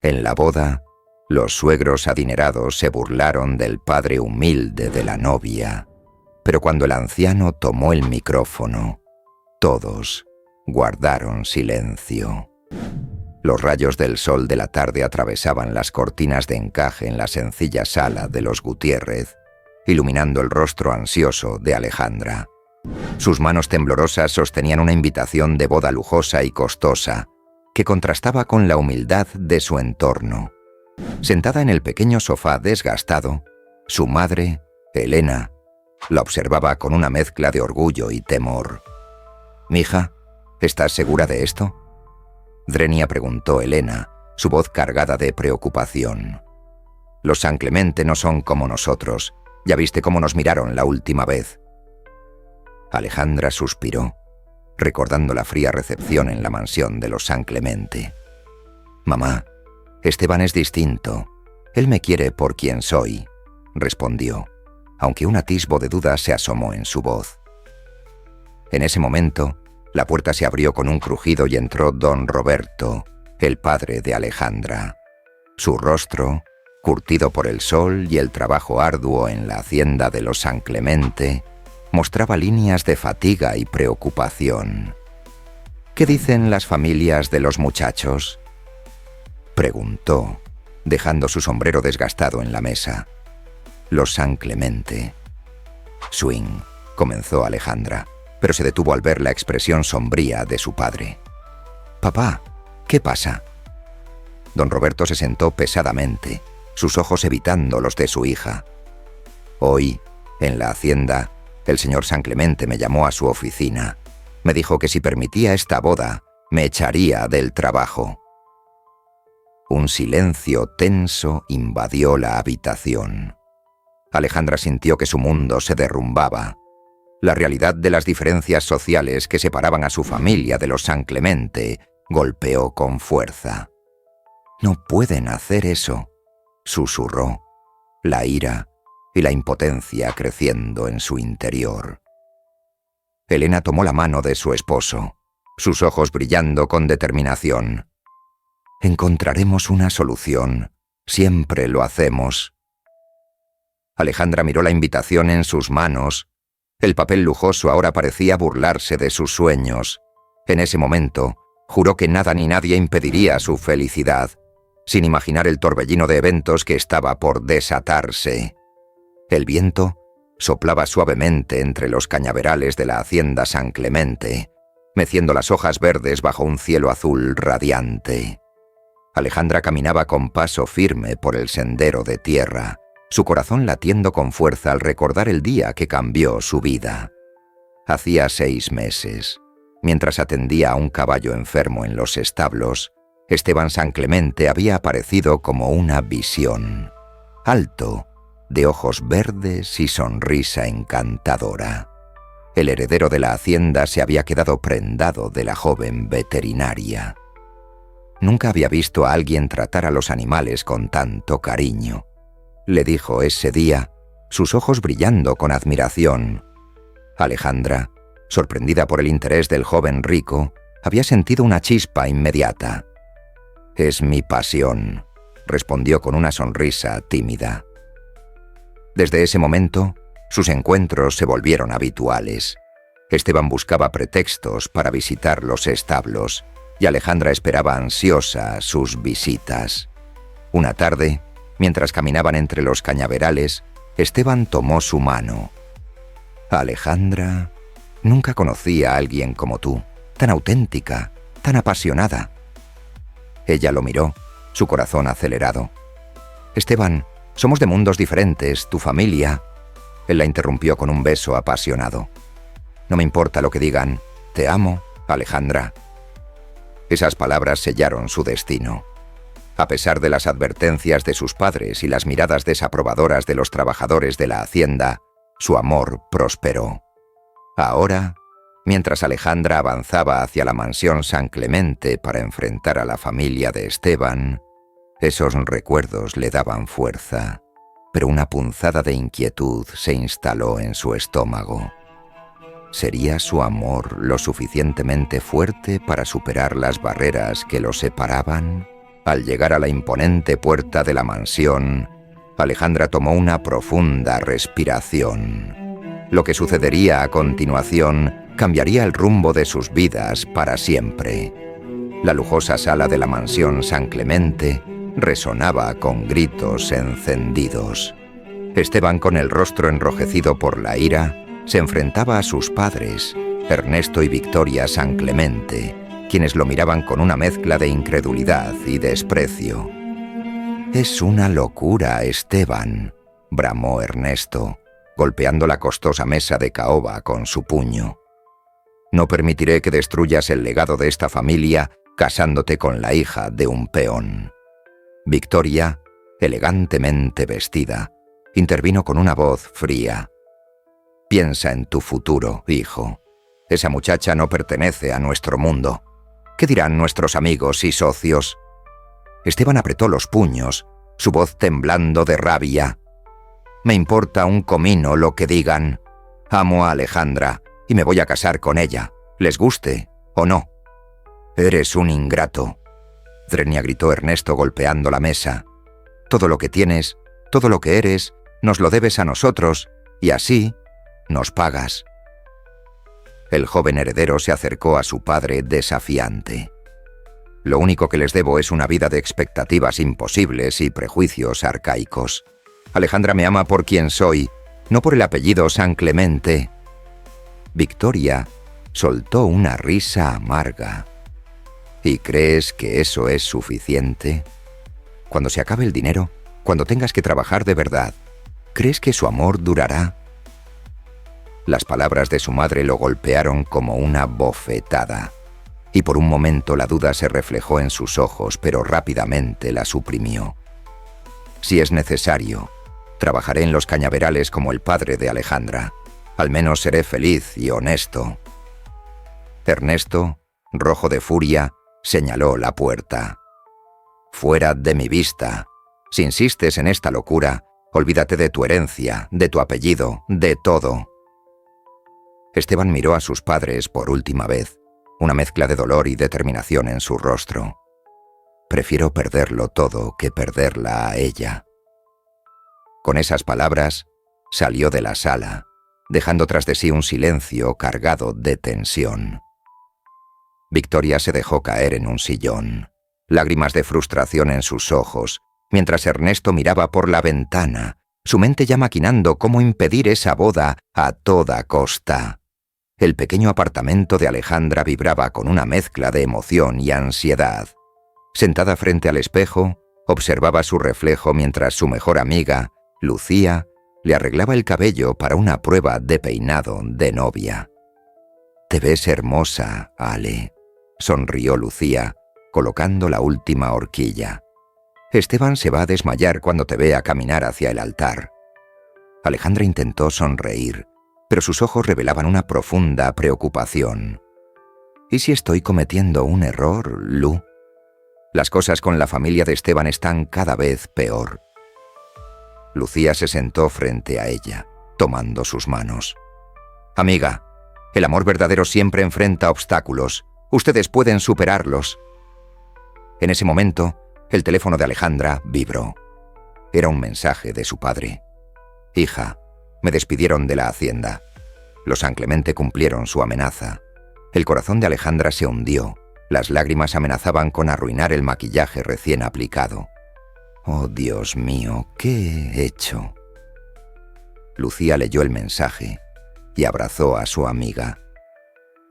En la boda, los suegros adinerados se burlaron del padre humilde de la novia, pero cuando el anciano tomó el micrófono, todos guardaron silencio. Los rayos del sol de la tarde atravesaban las cortinas de encaje en la sencilla sala de los Gutiérrez, iluminando el rostro ansioso de Alejandra. Sus manos temblorosas sostenían una invitación de boda lujosa y costosa, que contrastaba con la humildad de su entorno. Sentada en el pequeño sofá desgastado, su madre, Elena, la observaba con una mezcla de orgullo y temor. «Mija, ¿estás segura de esto?», Drenia preguntó Elena, su voz cargada de preocupación. «Los San Clemente no son como nosotros. Ya viste cómo nos miraron la última vez». Alejandra suspiró, recordando la fría recepción en la mansión de los San Clemente. «Mamá, Esteban es distinto. Él me quiere por quien soy», respondió, aunque un atisbo de duda se asomó en su voz. En ese momento, la puerta se abrió con un crujido y entró don Roberto, el padre de Alejandra. Su rostro, curtido por el sol y el trabajo arduo en la hacienda de los San Clemente, mostraba líneas de fatiga y preocupación. «¿Qué dicen las familias de los muchachos?», preguntó, dejando su sombrero desgastado en la mesa. «Los San Clemente». «Swing», comenzó Alejandra, pero se detuvo al ver la expresión sombría de su padre. «Papá, ¿qué pasa?». Don Roberto se sentó pesadamente, sus ojos evitando los de su hija. «Hoy, en la hacienda, el señor San Clemente me llamó a su oficina. Me dijo que si permitía esta boda, me echaría del trabajo». Un silencio tenso invadió la habitación. Alejandra sintió que su mundo se derrumbaba. La realidad de las diferencias sociales que separaban a su familia de los San Clemente golpeó con fuerza. «No pueden hacer eso», susurró, la ira y la impotencia creciendo en su interior. Elena tomó la mano de su esposo, sus ojos brillando con determinación. «Encontraremos una solución. Siempre lo hacemos». Alejandra miró la invitación en sus manos. El papel lujoso ahora parecía burlarse de sus sueños. En ese momento, juró que nada ni nadie impediría su felicidad, sin imaginar el torbellino de eventos que estaba por desatarse. El viento soplaba suavemente entre los cañaverales de la hacienda San Clemente, meciendo las hojas verdes bajo un cielo azul radiante. Alejandra caminaba con paso firme por el sendero de tierra, su corazón latiendo con fuerza al recordar el día que cambió su vida. Hacía 6 meses, mientras atendía a un caballo enfermo en los establos, Esteban San Clemente había aparecido como una visión. Alto, de ojos verdes y sonrisa encantadora. El heredero de la hacienda se había quedado prendado de la joven veterinaria. Nunca había visto a alguien tratar a los animales con tanto cariño, le dijo ese día, sus ojos brillando con admiración. Alejandra, sorprendida por el interés del joven rico, había sentido una chispa inmediata. «Es mi pasión», respondió con una sonrisa tímida. Desde ese momento, sus encuentros se volvieron habituales. Esteban buscaba pretextos para visitar los establos, y Alejandra esperaba ansiosa sus visitas. Una tarde, mientras caminaban entre los cañaverales, Esteban tomó su mano. «Alejandra, nunca conocí a alguien como tú, tan auténtica, tan apasionada». Ella lo miró, su corazón acelerado. «Esteban, somos de mundos diferentes, tu familia». Él la interrumpió con un beso apasionado. «No me importa lo que digan, te amo, Alejandra». Esas palabras sellaron su destino. A pesar de las advertencias de sus padres y las miradas desaprobadoras de los trabajadores de la hacienda, su amor prosperó. Ahora, mientras Alejandra avanzaba hacia la mansión San Clemente para enfrentar a la familia de Esteban, esos recuerdos le daban fuerza, pero una punzada de inquietud se instaló en su estómago. ¿Sería su amor lo suficientemente fuerte para superar las barreras que lo separaban? Al llegar a la imponente puerta de la mansión, Alejandra tomó una profunda respiración. Lo que sucedería a continuación cambiaría el rumbo de sus vidas para siempre. La lujosa sala de la mansión San Clemente resonaba con gritos encendidos. Esteban, con el rostro enrojecido por la ira, se enfrentaba a sus padres, Ernesto y Victoria San Clemente, quienes lo miraban con una mezcla de incredulidad y desprecio. «Es una locura, Esteban», bramó Ernesto, golpeando la costosa mesa de caoba con su puño. «No permitiré que destruyas el legado de esta familia casándote con la hija de un peón». Victoria, elegantemente vestida, intervino con una voz fría. «Piensa en tu futuro, hijo. Esa muchacha no pertenece a nuestro mundo. ¿Qué dirán nuestros amigos y socios?» Esteban apretó los puños, su voz temblando de rabia. «Me importa un comino lo que digan. Amo a Alejandra y me voy a casar con ella, les guste o no». «Eres un ingrato», Drenia gritó Ernesto golpeando la mesa. «Todo lo que tienes, todo lo que eres, nos lo debes a nosotros, y así nos pagas». El joven heredero se acercó a su padre desafiante. «Lo único que les debo es una vida de expectativas imposibles y prejuicios arcaicos. Alejandra me ama por quien soy, no por el apellido San Clemente». Victoria soltó una risa amarga. «¿Y crees que eso es suficiente? Cuando se acabe el dinero, cuando tengas que trabajar de verdad, ¿crees que su amor durará?» Las palabras de su madre lo golpearon como una bofetada, y por un momento la duda se reflejó en sus ojos, pero rápidamente la suprimió. «Si es necesario, trabajaré en los cañaverales como el padre de Alejandra. Al menos seré feliz y honesto». Ernesto, rojo de furia, señaló la puerta. «Fuera de mi vista. Si insistes en esta locura, olvídate de tu herencia, de tu apellido, de todo». Esteban miró a sus padres por última vez, una mezcla de dolor y determinación en su rostro. «Prefiero perderlo todo que perderla a ella». Con esas palabras, salió de la sala, dejando tras de sí un silencio cargado de tensión. Victoria se dejó caer en un sillón, lágrimas de frustración en sus ojos, mientras Ernesto miraba por la ventana, su mente ya maquinando cómo impedir esa boda a toda costa. El pequeño apartamento de Alejandra vibraba con una mezcla de emoción y ansiedad. Sentada frente al espejo, observaba su reflejo mientras su mejor amiga, Lucía, le arreglaba el cabello para una prueba de peinado de novia. «Te ves hermosa, Ale», sonrió Lucía, colocando la última horquilla. «Esteban se va a desmayar cuando te vea caminar hacia el altar». Alejandra intentó sonreír, pero sus ojos revelaban una profunda preocupación. «¿Y si estoy cometiendo un error, Lu? Las cosas con la familia de Esteban están cada vez peor». Lucía se sentó frente a ella, tomando sus manos. «Amiga, el amor verdadero siempre enfrenta obstáculos. Ustedes pueden superarlos». En ese momento, el teléfono de Alejandra vibró. Era un mensaje de su padre. «Hija, me despidieron de la hacienda». Los San Clemente cumplieron su amenaza. El corazón de Alejandra se hundió. Las lágrimas amenazaban con arruinar el maquillaje recién aplicado. «Oh, Dios mío, ¿qué he hecho?». Lucía leyó el mensaje y abrazó a su amiga.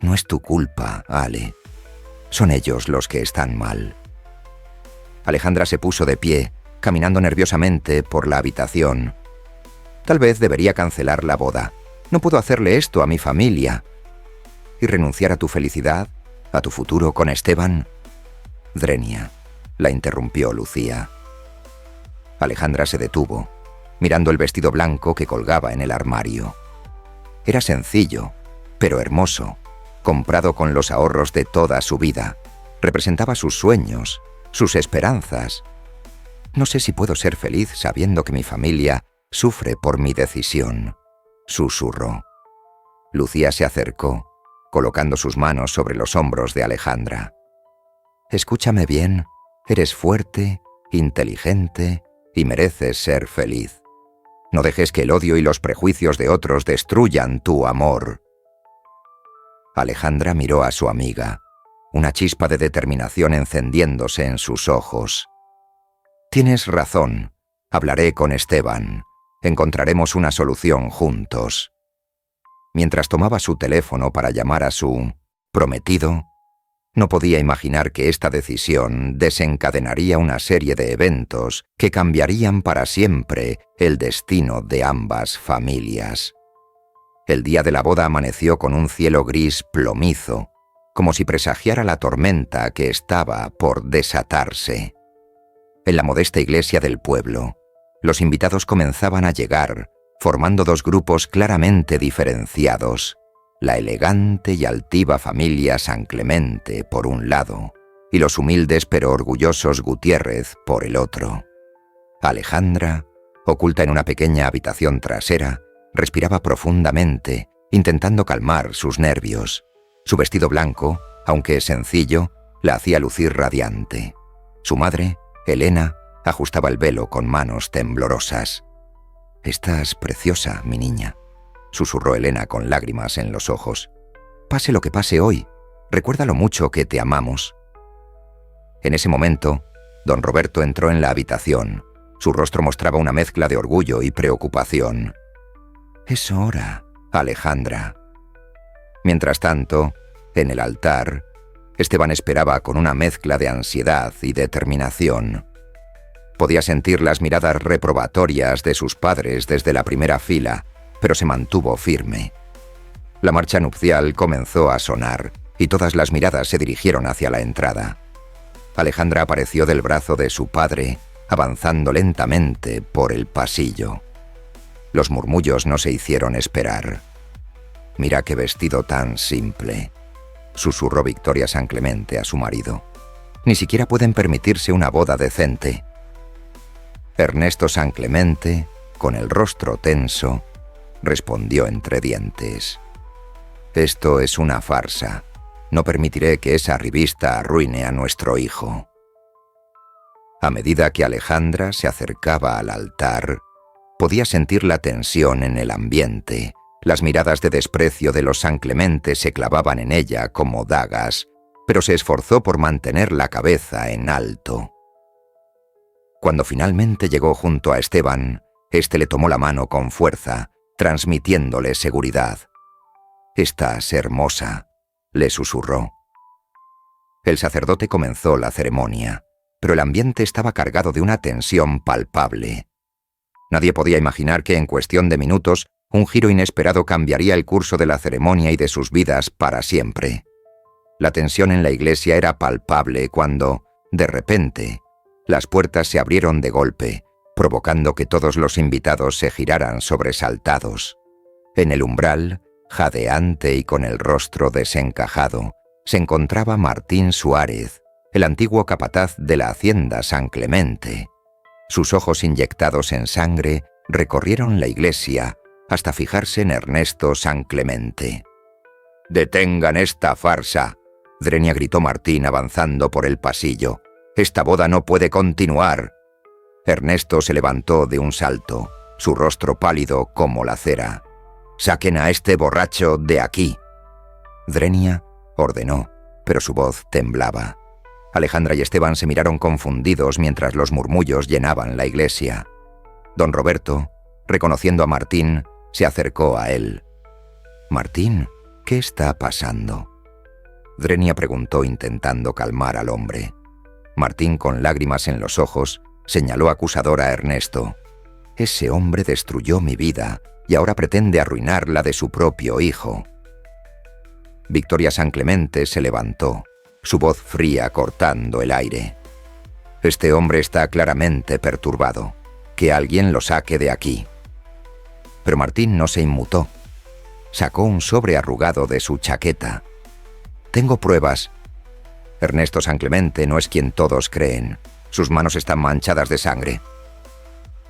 «No es tu culpa, Ale. Son ellos los que están mal». Alejandra se puso de pie, caminando nerviosamente por la habitación. «Tal vez debería cancelar la boda. No puedo hacerle esto a mi familia». «¿Y renunciar a tu felicidad, a tu futuro con Esteban?». «Drenia», la interrumpió Lucía. Alejandra se detuvo, mirando el vestido blanco que colgaba en el armario. Era sencillo, pero hermoso, comprado con los ahorros de toda su vida. Representaba sus sueños, sus esperanzas. «No sé si puedo ser feliz sabiendo que mi familia sufre por mi decisión», susurró. Lucía se acercó, colocando sus manos sobre los hombros de Alejandra. «Escúchame bien. Eres fuerte, inteligente y mereces ser feliz. No dejes que el odio y los prejuicios de otros destruyan tu amor. Alejandra miró a su amiga, una chispa de determinación encendiéndose en sus ojos. Tienes razón. Hablaré con Esteban. Encontraremos una solución juntos. Mientras tomaba su teléfono para llamar a su prometido, no podía imaginar que esta decisión desencadenaría una serie de eventos que cambiarían para siempre el destino de ambas familias. El día de la boda amaneció con un cielo gris plomizo, como si presagiara la tormenta que estaba por desatarse. En la modesta iglesia del pueblo, los invitados comenzaban a llegar, formando dos grupos claramente diferenciados: la elegante y altiva familia San Clemente por un lado, y los humildes pero orgullosos Gutiérrez por el otro. Alejandra, oculta en una pequeña habitación trasera, respiraba profundamente, intentando calmar sus nervios. Su vestido blanco, aunque sencillo, la hacía lucir radiante. Su madre, Elena, ajustaba el velo con manos temblorosas. «Estás preciosa, mi niña», susurró Elena con lágrimas en los ojos. «Pase lo que pase hoy, recuerda lo mucho que te amamos». En ese momento, don Roberto entró en la habitación. Su rostro mostraba una mezcla de orgullo y preocupación. «Es hora, Alejandra». Mientras tanto, en el altar, Esteban esperaba con una mezcla de ansiedad y determinación. Podía sentir las miradas reprobatorias de sus padres desde la primera fila, pero se mantuvo firme. La marcha nupcial comenzó a sonar y todas las miradas se dirigieron hacia la entrada. Alejandra apareció del brazo de su padre, avanzando lentamente por el pasillo. Los murmullos no se hicieron esperar. «Mira qué vestido tan simple», susurró Victoria San Clemente a su marido. «Ni siquiera pueden permitirse una boda decente». Ernesto San Clemente, con el rostro tenso, respondió entre dientes: «Esto es una farsa. No permitiré que esa revista arruine a nuestro hijo». A medida que Alejandra se acercaba al altar, podía sentir la tensión en el ambiente. Las miradas de desprecio de los San Clemente se clavaban en ella como dagas, pero se esforzó por mantener la cabeza en alto. Cuando finalmente llegó junto a Esteban, éste le tomó la mano con fuerza, transmitiéndole seguridad. «Estás hermosa», le susurró. El sacerdote comenzó la ceremonia, pero el ambiente estaba cargado de una tensión palpable. Nadie podía imaginar que en cuestión de minutos un giro inesperado cambiaría el curso de la ceremonia y de sus vidas para siempre. La tensión en la iglesia era palpable cuando, de repente, las puertas se abrieron de golpe, provocando que todos los invitados se giraran sobresaltados. En el umbral, jadeante y con el rostro desencajado, se encontraba Martín Suárez, el antiguo capataz de la hacienda San Clemente. Sus ojos inyectados en sangre recorrieron la iglesia hasta fijarse en Ernesto San Clemente. «¡Detengan esta farsa!», Drenia gritó Martín avanzando por el pasillo. «Esta boda no puede continuar». Ernesto se levantó de un salto, su rostro pálido como la cera. «¡Saquen a este borracho de aquí!». Drenia ordenó, pero su voz temblaba. Alejandra y Esteban se miraron confundidos mientras los murmullos llenaban la iglesia. Don Roberto, reconociendo a Martín, se acercó a él. «Martín, ¿qué está pasando?». Drenia preguntó intentando calmar al hombre. Martín, con lágrimas en los ojos, señaló acusador a Ernesto. «Ese hombre destruyó mi vida y ahora pretende arruinar la de su propio hijo». Victoria San Clemente se levantó, su voz fría cortando el aire. «Este hombre está claramente perturbado. Que alguien lo saque de aquí». Pero Martín no se inmutó. Sacó un sobre arrugado de su chaqueta. «Tengo pruebas». Ernesto San Clemente no es quien todos creen. Sus manos están manchadas de sangre.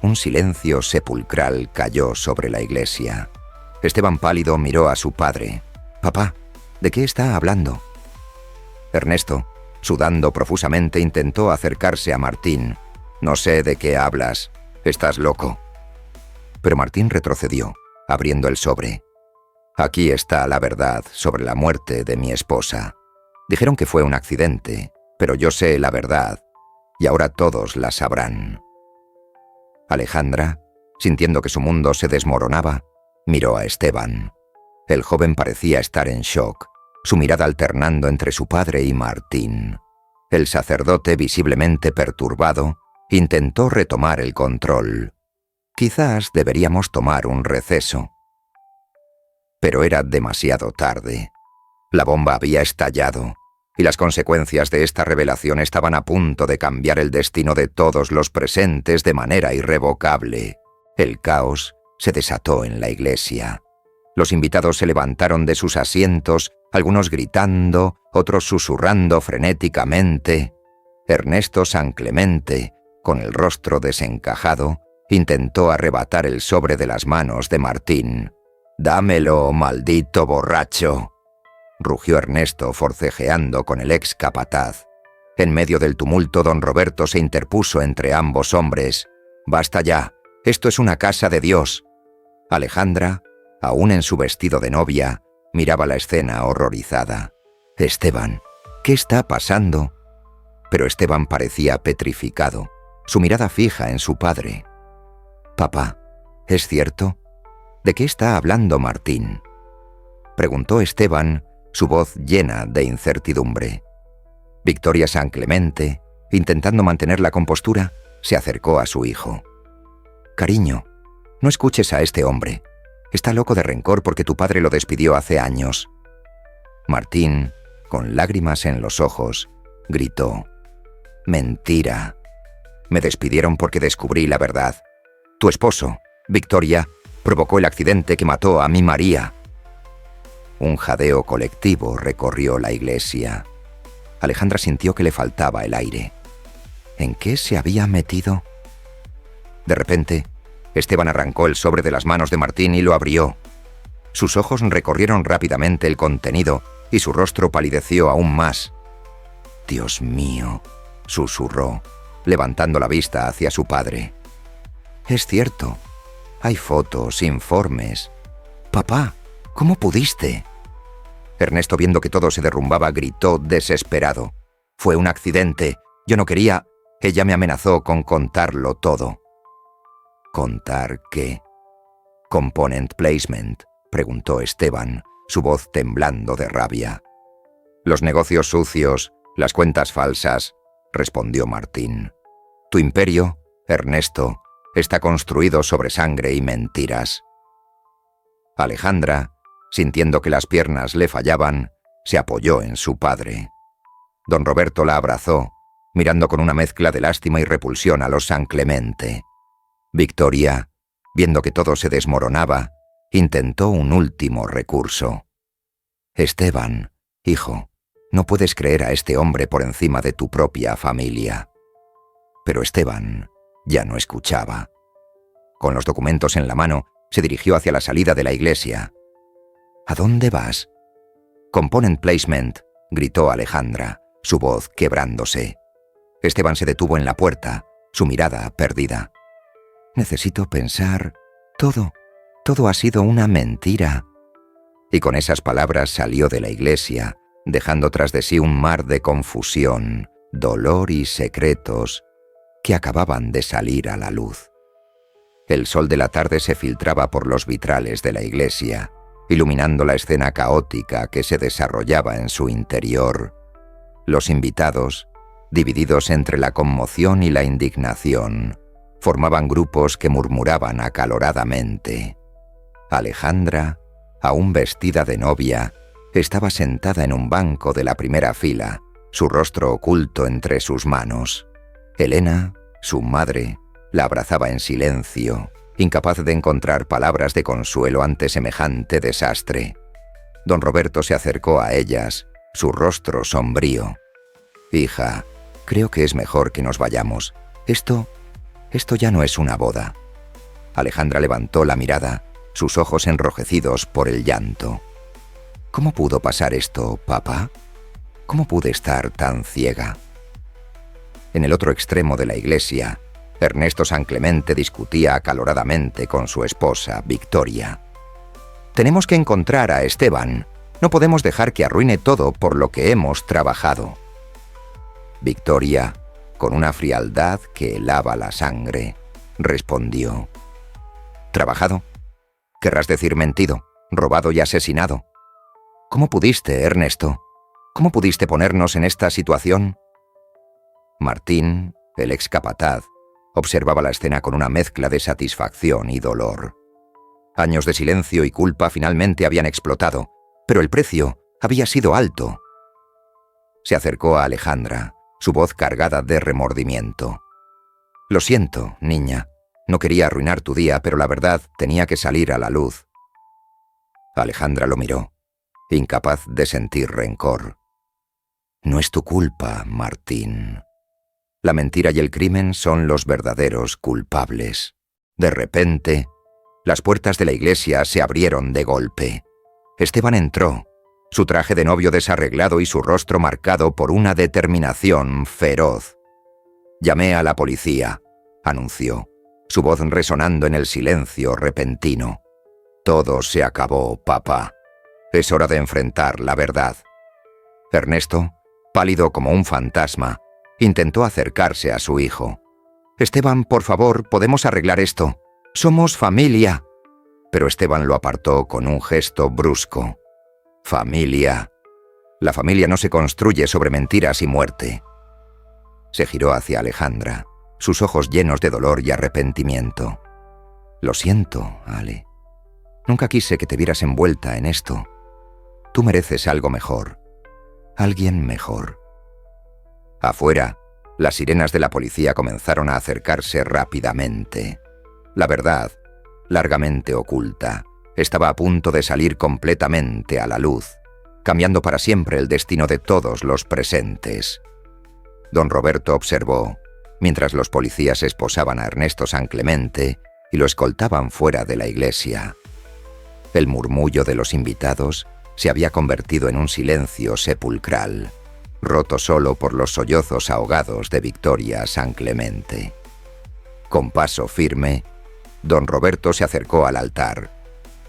Un silencio sepulcral cayó sobre la iglesia. Esteban pálido miró a su padre. «Papá, ¿de qué está hablando?». «Ernesto, Sudando profusamente, intentó acercarse a Martín. «No sé de qué hablas. Estás loco». Pero Martín retrocedió, abriendo el sobre. «Aquí está la verdad sobre la muerte de mi esposa. Dijeron que fue un accidente, pero yo sé la verdad, y ahora todos la sabrán». Alejandra, sintiendo que su mundo se desmoronaba, miró a Esteban. El joven parecía estar en shock, su mirada alternando entre su padre y Martín. El sacerdote, visiblemente perturbado, intentó retomar el control. «Quizás deberíamos tomar un receso». Pero era demasiado tarde. La bomba había estallado, y las consecuencias de esta revelación estaban a punto de cambiar el destino de todos los presentes de manera irrevocable. El caos se desató en la iglesia. Los invitados se levantaron de sus asientos, algunos gritando, otros susurrando frenéticamente. Ernesto San Clemente, con el rostro desencajado, intentó arrebatar el sobre de las manos de Martín. «Dámelo, maldito borracho», rugió Ernesto, forcejeando con el ex capataz. En medio del tumulto, don Roberto se interpuso entre ambos hombres. «Basta ya, esto es una casa de Dios». Alejandra, aún en su vestido de novia, miraba la escena horrorizada. «Esteban, ¿qué está pasando?». Pero Esteban parecía petrificado, su mirada fija en su padre. «Papá, ¿es cierto? ¿De qué está hablando Martín?», preguntó Esteban, su voz llena de incertidumbre. Victoria San Clemente, intentando mantener la compostura, se acercó a su hijo. «Cariño, no escuches a este hombre. Está loco de rencor porque tu padre lo despidió hace años». Martín, con lágrimas en los ojos, gritó: «Mentira. Me despidieron porque descubrí la verdad. Tu esposo, Victoria, provocó el accidente que mató a mi María». Un jadeo colectivo recorrió la iglesia. Alejandra sintió que le faltaba el aire. ¿En qué se había metido? De repente, Esteban arrancó el sobre de las manos de Martín y lo abrió. Sus ojos recorrieron rápidamente el contenido y su rostro palideció aún más. «Dios mío», susurró, levantando la vista hacia su padre. «Es cierto. Hay fotos, informes. Papá, ¿cómo pudiste?». Ernesto, viendo que todo se derrumbaba, gritó desesperado: «Fue un accidente. Yo no quería. Ella me amenazó con contarlo todo». «¿Contar qué?». «Component placement», preguntó Esteban, su voz temblando de rabia. «Los negocios sucios, las cuentas falsas», respondió Martín. «Tu imperio, Ernesto, está construido sobre sangre y mentiras». Alejandra, sintiendo que las piernas le fallaban, se apoyó en su padre. Don Roberto la abrazó, mirando con una mezcla de lástima y repulsión a los San Clemente. Victoria, viendo que todo se desmoronaba, intentó un último recurso. «Esteban, hijo, no puedes creer a este hombre por encima de tu propia familia». Pero Esteban ya no escuchaba. Con los documentos en la mano, se dirigió hacia la salida de la iglesia. «¿A dónde vas?». «Component placement», gritó Alejandra, su voz quebrándose. Esteban se detuvo en la puerta, su mirada perdida. «Necesito pensar. Todo ha sido una mentira». Y con esas palabras salió de la iglesia, dejando tras de sí un mar de confusión, dolor y secretos que acababan de salir a la luz. El sol de la tarde se filtraba por los vitrales de la iglesia, iluminando la escena caótica que se desarrollaba en su interior. Los invitados, divididos entre la conmoción y la indignación, formaban grupos que murmuraban acaloradamente. Alejandra, aún vestida de novia, estaba sentada en un banco de la primera fila, su rostro oculto entre sus manos. Elena, su madre, la abrazaba en silencio, incapaz de encontrar palabras de consuelo ante semejante desastre. Don Roberto se acercó a ellas, su rostro sombrío. «Hija, creo que es mejor que nos vayamos. Esto ya no es una boda». Alejandra levantó la mirada, sus ojos enrojecidos por el llanto. «¿Cómo pudo pasar esto, papá?». ¿Cómo pude estar tan ciega? En el otro extremo de la iglesia, Ernesto San Clemente discutía acaloradamente con su esposa, Victoria. «Tenemos que encontrar a Esteban. No podemos dejar que arruine todo por lo que hemos trabajado». Victoria, con una frialdad que helaba la sangre, respondió: «¿Trabajado? Querrás decir mentido, robado y asesinado. ¿Cómo pudiste, Ernesto? ¿Cómo pudiste ponernos en esta situación?» Martín, el ex capataz, observaba la escena con una mezcla de satisfacción y dolor. Años de silencio y culpa finalmente habían explotado, pero el precio había sido alto. Se acercó a Alejandra, su voz cargada de remordimiento. «Lo siento, niña. No quería arruinar tu día, pero la verdad tenía que salir a la luz». Alejandra lo miró, incapaz de sentir rencor. «No es tu culpa, Martín. La mentira y el crimen son los verdaderos culpables». De repente, las puertas de la iglesia se abrieron de golpe. Esteban entró, su traje de novio desarreglado y su rostro marcado por una determinación feroz. «Llamé a la policía», anunció, su voz resonando en el silencio repentino. «Todo se acabó, papá. Es hora de enfrentar la verdad». Ernesto, pálido como un fantasma, intentó acercarse a su hijo. «Esteban, por favor, podemos arreglar esto. Somos familia». Pero Esteban lo apartó con un gesto brusco. «Familia. La familia no se construye sobre mentiras y muerte». Se giró hacia Alejandra, sus ojos llenos de dolor y arrepentimiento. «Lo siento, Ale. Nunca quise que te vieras envuelta en esto. Tú mereces algo mejor. Alguien mejor». Afuera, las sirenas de la policía comenzaron a acercarse rápidamente. La verdad, largamente oculta, estaba a punto de salir completamente a la luz, cambiando para siempre el destino de todos los presentes. Don Roberto observó, mientras los policías esposaban a Ernesto San Clemente y lo escoltaban fuera de la iglesia. El murmullo de los invitados se había convertido en un silencio sepulcral, roto solo por los sollozos ahogados de Victoria San Clemente. Con paso firme, don Roberto se acercó al altar.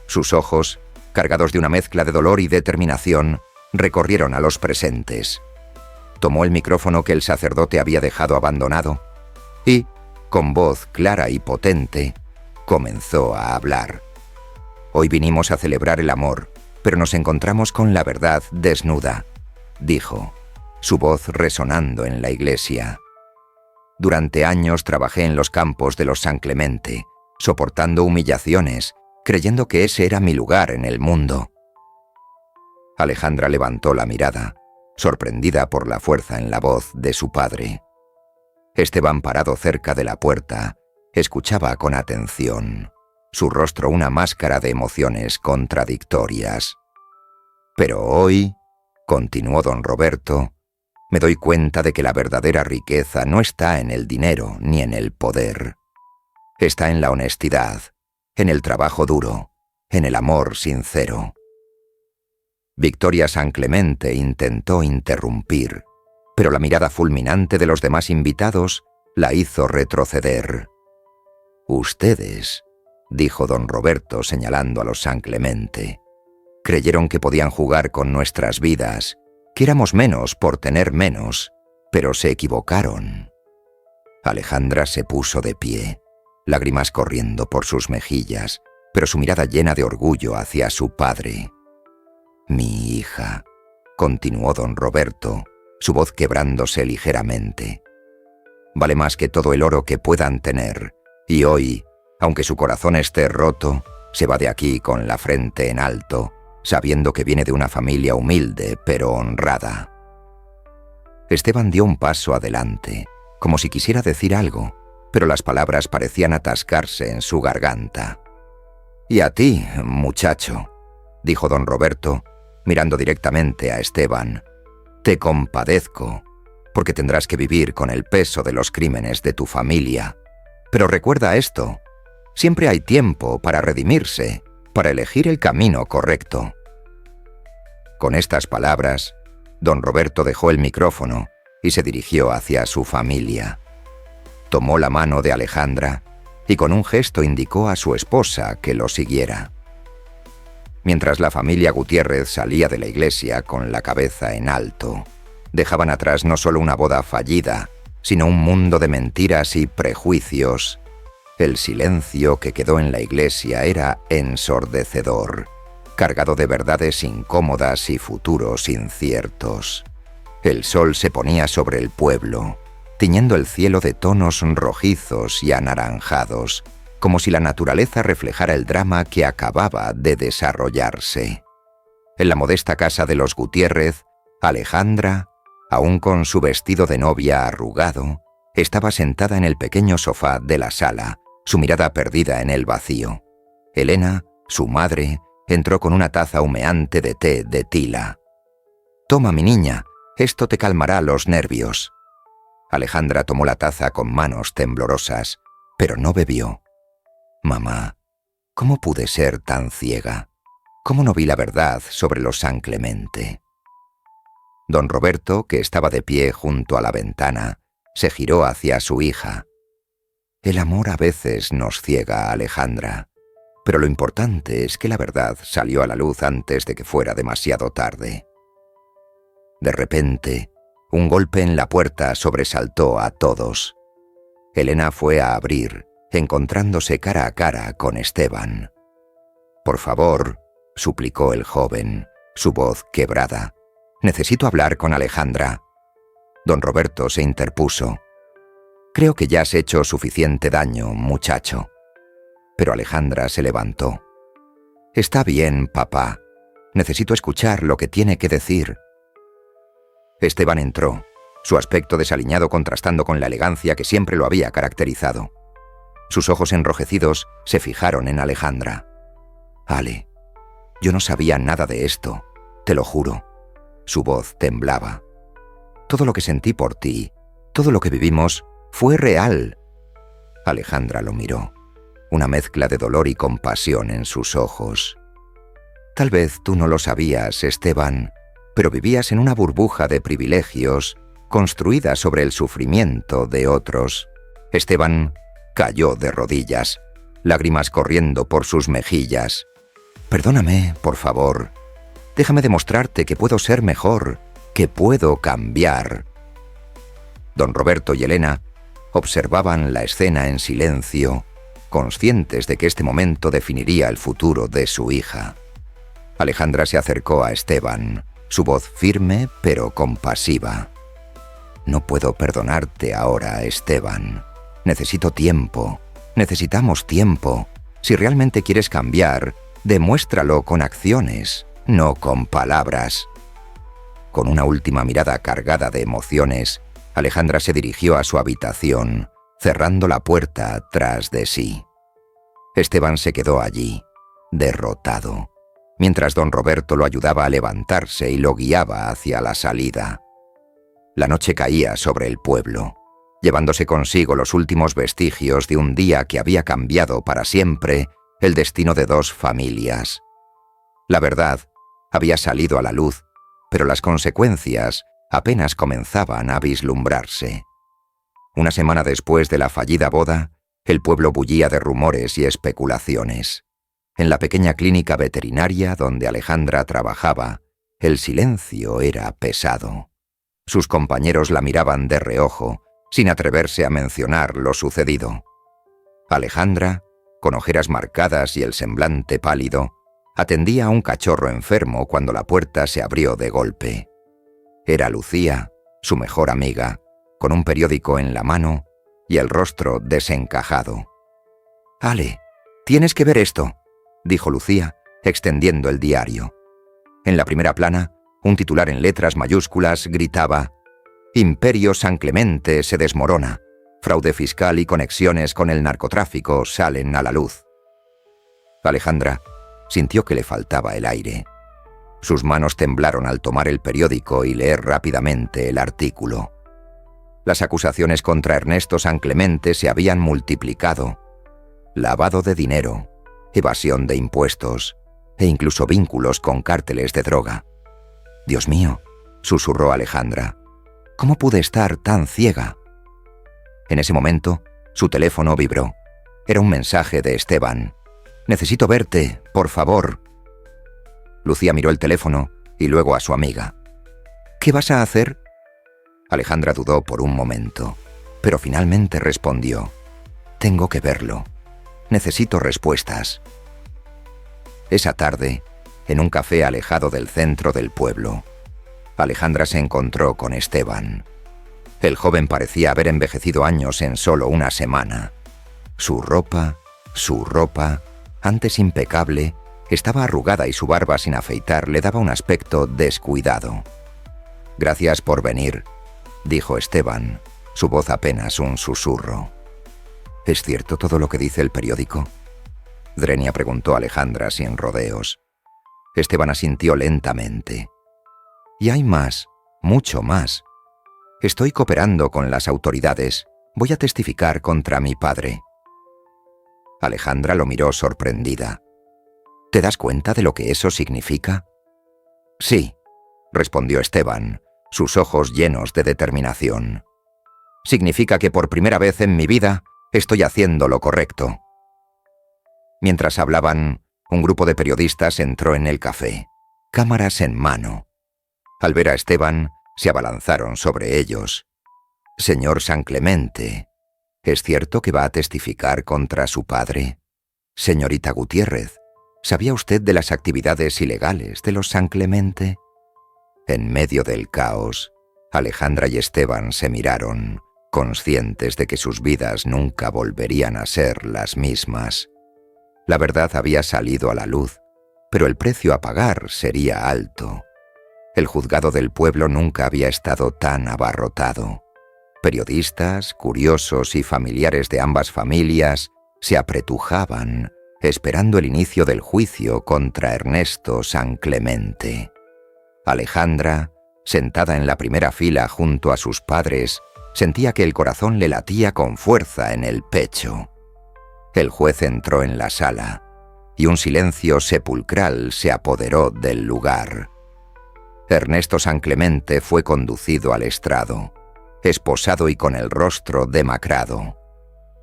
Sus ojos, cargados de una mezcla de dolor y determinación, recorrieron a los presentes. Tomó el micrófono que el sacerdote había dejado abandonado y, con voz clara y potente, comenzó a hablar. «Hoy vinimos a celebrar el amor, pero nos encontramos con la verdad desnuda», dijo, su voz resonando en la iglesia. «Durante años trabajé en los campos de los San Clemente, soportando humillaciones, creyendo que ese era mi lugar en el mundo». Alejandra levantó la mirada, sorprendida por la fuerza en la voz de su padre. Esteban, parado cerca de la puerta, escuchaba con atención, su rostro una máscara de emociones contradictorias. «Pero hoy», continuó don Roberto, «me doy cuenta de que la verdadera riqueza no está en el dinero ni en el poder. Está en la honestidad, en el trabajo duro, en el amor sincero». Victoria San Clemente intentó interrumpir, pero la mirada fulminante de los demás invitados la hizo retroceder. «Ustedes», dijo don Roberto señalando a los San Clemente, «creyeron que podían jugar con nuestras vidas, que éramos menos por tener menos, pero se equivocaron». Alejandra se puso de pie, lágrimas corriendo por sus mejillas, pero su mirada llena de orgullo hacia su padre. «Mi hija», continuó don Roberto, su voz quebrándose ligeramente, «vale más que todo el oro que puedan tener, y hoy, aunque su corazón esté roto, se va de aquí con la frente en alto, sabiendo que viene de una familia humilde pero honrada». Esteban dio un paso adelante, como si quisiera decir algo, pero las palabras parecían atascarse en su garganta. «Y a ti, muchacho», dijo don Roberto, mirando directamente a Esteban, «te compadezco, porque tendrás que vivir con el peso de los crímenes de tu familia. Pero recuerda esto, siempre hay tiempo para redimirse, para elegir el camino correcto». Con estas palabras, Don Roberto dejó el micrófono y se dirigió hacia su familia. Tomó la mano de Alejandra y con un gesto indicó a su esposa que lo siguiera. Mientras la familia Gutiérrez salía de la iglesia con la cabeza en alto, dejaban atrás no solo una boda fallida, sino un mundo de mentiras y prejuicios. El silencio que quedó en la iglesia era ensordecedor, cargado de verdades incómodas y futuros inciertos. El sol se ponía sobre el pueblo, tiñendo el cielo de tonos rojizos y anaranjados, como si la naturaleza reflejara el drama que acababa de desarrollarse. En la modesta casa de los Gutiérrez, Alejandra, aún con su vestido de novia arrugado, estaba sentada en el pequeño sofá de la sala, su mirada perdida en el vacío. Elena, su madre, entró con una taza humeante de té de tila. «Toma, mi niña, esto te calmará los nervios». Alejandra tomó la taza con manos temblorosas, pero no bebió. «Mamá, ¿cómo pude ser tan ciega? ¿Cómo no vi la verdad sobre los San Clemente?» Don Roberto, que estaba de pie junto a la ventana, se giró hacia su hija. «El amor a veces nos ciega, Alejandra, pero lo importante es que la verdad salió a la luz antes de que fuera demasiado tarde». De repente, un golpe en la puerta sobresaltó a todos. Elena fue a abrir, encontrándose cara a cara con Esteban. «Por favor», suplicó el joven, su voz quebrada. «Necesito hablar con Alejandra». Don Roberto se interpuso. «Creo que ya has hecho suficiente daño, muchacho». Pero Alejandra se levantó. «Está bien, papá. Necesito escuchar lo que tiene que decir». Esteban entró, su aspecto desaliñado contrastando con la elegancia que siempre lo había caracterizado. Sus ojos enrojecidos se fijaron en Alejandra. «Ale, yo no sabía nada de esto, te lo juro». Su voz temblaba. «Todo lo que sentí por ti, todo lo que vivimos, fue real». Alejandra lo miró, una mezcla de dolor y compasión en sus ojos. «Tal vez tú no lo sabías, Esteban, pero vivías en una burbuja de privilegios construida sobre el sufrimiento de otros». Esteban cayó de rodillas, lágrimas corriendo por sus mejillas. «Perdóname, por favor. Déjame demostrarte que puedo ser mejor, que puedo cambiar». Don Roberto y Elena observaban la escena en silencio, conscientes de que este momento definiría el futuro de su hija. Alejandra se acercó a Esteban, su voz firme pero compasiva. «No puedo perdonarte ahora, Esteban. Necesito tiempo. Necesitamos tiempo. Si realmente quieres cambiar, demuéstralo con acciones, no con palabras». Con una última mirada cargada de emociones, Alejandra se dirigió a su habitación, cerrando la puerta tras de sí. Esteban se quedó allí, derrotado, mientras don Roberto lo ayudaba a levantarse y lo guiaba hacia la salida. La noche caía sobre el pueblo, llevándose consigo los últimos vestigios de un día que había cambiado para siempre el destino de dos familias. La verdad había salido a la luz, pero las consecuencias apenas comenzaban a vislumbrarse. Una semana después de la fallida boda, el pueblo bullía de rumores y especulaciones. En la pequeña clínica veterinaria donde Alejandra trabajaba, el silencio era pesado. Sus compañeros la miraban de reojo, sin atreverse a mencionar lo sucedido. Alejandra, con ojeras marcadas y el semblante pálido, atendía a un cachorro enfermo cuando la puerta se abrió de golpe. Era Lucía, su mejor amiga, con un periódico en la mano y el rostro desencajado. «Ale, tienes que ver esto», dijo Lucía, extendiendo el diario. En la primera plana, un titular en letras mayúsculas gritaba: «Imperio San Clemente se desmorona. Fraude fiscal y conexiones con el narcotráfico salen a la luz». Alejandra sintió que le faltaba el aire. Sus manos temblaron al tomar el periódico y leer rápidamente el artículo. Las acusaciones contra Ernesto San Clemente se habían multiplicado. Lavado de dinero, evasión de impuestos e incluso vínculos con cárteles de droga. «Dios mío, susurró Alejandra. ¿Cómo pude estar tan ciega? En ese momento, su teléfono vibró. Era un mensaje de Esteban. «Necesito verte, por favor». Lucía miró el teléfono y luego a su amiga. «¿Qué vas a hacer?» Alejandra dudó por un momento, pero finalmente respondió. «Tengo que verlo. Necesito respuestas». Esa tarde, en un café alejado del centro del pueblo, Alejandra se encontró con Esteban. El joven parecía haber envejecido años en solo una semana. Su ropa, antes impecable, estaba arrugada y su barba sin afeitar le daba un aspecto descuidado. «Gracias por venir», dijo Esteban, su voz apenas un susurro. «¿Es cierto todo lo que dice el periódico?», Drenia preguntó a Alejandra sin rodeos. Esteban asintió lentamente. «Y hay más, mucho más. Estoy cooperando con las autoridades. Voy a testificar contra mi padre». Alejandra lo miró sorprendida. «¿Te das cuenta de lo que eso significa?» «Sí», respondió Esteban, sus ojos llenos de determinación. «Significa que por primera vez en mi vida estoy haciendo lo correcto». Mientras hablaban, un grupo de periodistas entró en el café, cámaras en mano. Al ver a Esteban, se abalanzaron sobre ellos. «Señor San Clemente, ¿es cierto que va a testificar contra su padre? Señorita Gutiérrez, ¿sabía usted de las actividades ilegales de los San Clemente?» En medio del caos, Alejandra y Esteban se miraron, conscientes de que sus vidas nunca volverían a ser las mismas. La verdad había salido a la luz, pero el precio a pagar sería alto. El juzgado del pueblo nunca había estado tan abarrotado. Periodistas, curiosos y familiares de ambas familias se apretujaban, esperando el inicio del juicio contra Ernesto San Clemente. Alejandra, sentada en la primera fila junto a sus padres, sentía que el corazón le latía con fuerza en el pecho. El juez entró en la sala, y un silencio sepulcral se apoderó del lugar. Ernesto San Clemente fue conducido al estrado, esposado y con el rostro demacrado.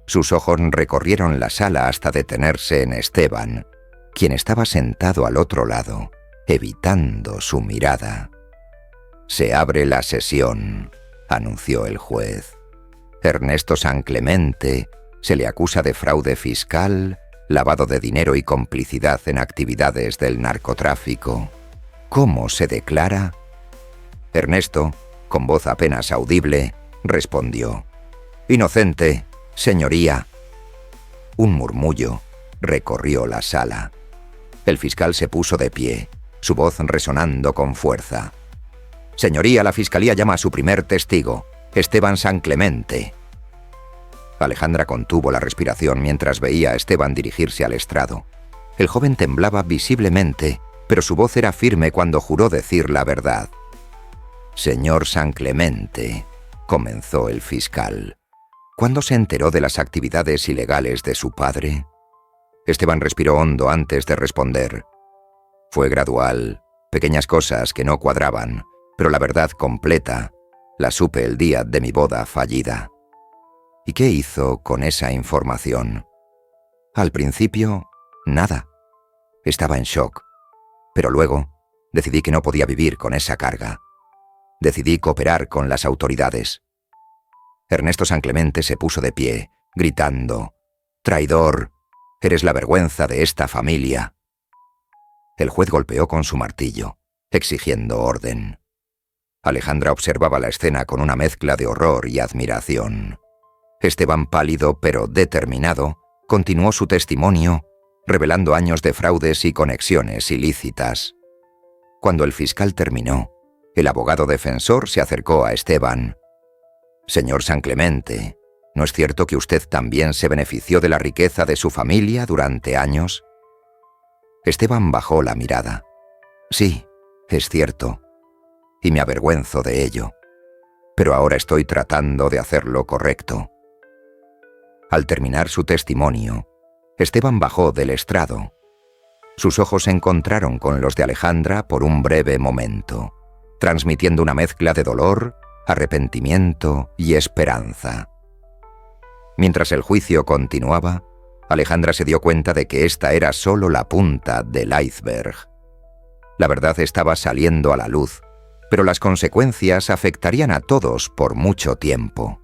Sus ojos recorrieron la sala hasta detenerse en Esteban, quien estaba sentado al otro lado, evitando su mirada. «Se abre la sesión», anunció el juez. «Ernesto San Clemente se le acusa de fraude fiscal, lavado de dinero y complicidad en actividades del narcotráfico. ¿Cómo se declara?» Ernesto, con voz apenas audible, respondió: «Inocente, señoría». Un murmullo recorrió la sala. El fiscal se puso de pie, su voz resonando con fuerza. «Señoría, la fiscalía llama a su primer testigo, Esteban San Clemente». Alejandra contuvo la respiración mientras veía a Esteban dirigirse al estrado. El joven temblaba visiblemente, pero su voz era firme cuando juró decir la verdad. «Señor San Clemente», comenzó el fiscal, ¿cuándo se enteró de las actividades ilegales de su padre? Esteban respiró hondo antes de responder. «Fue gradual, pequeñas cosas que no cuadraban, pero la verdad completa la supe el día de mi boda fallida». «¿Y qué hizo con esa información?» «Al principio, nada. Estaba en shock. Pero luego decidí que no podía vivir con esa carga. Decidí cooperar con las autoridades». Ernesto San Clemente se puso de pie, gritando: «¡Traidor! Eres la vergüenza de esta familia». El juez golpeó con su martillo, exigiendo orden. Alejandra observaba la escena con una mezcla de horror y admiración. Esteban, pálido pero determinado, continuó su testimonio, revelando años de fraudes y conexiones ilícitas. Cuando el fiscal terminó, el abogado defensor se acercó a Esteban. «Señor San Clemente, ¿no es cierto que usted también se benefició de la riqueza de su familia durante años?» Esteban bajó la mirada. «Sí, es cierto, y me avergüenzo de ello, pero ahora estoy tratando de hacer lo correcto». Al terminar su testimonio, Esteban bajó del estrado. Sus ojos se encontraron con los de Alejandra por un breve momento. transmitiendo una mezcla de dolor, arrepentimiento y esperanza. Mientras el juicio continuaba, Alejandra se dio cuenta de que esta era solo la punta del iceberg. La verdad estaba saliendo a la luz, pero las consecuencias afectarían a todos por mucho tiempo.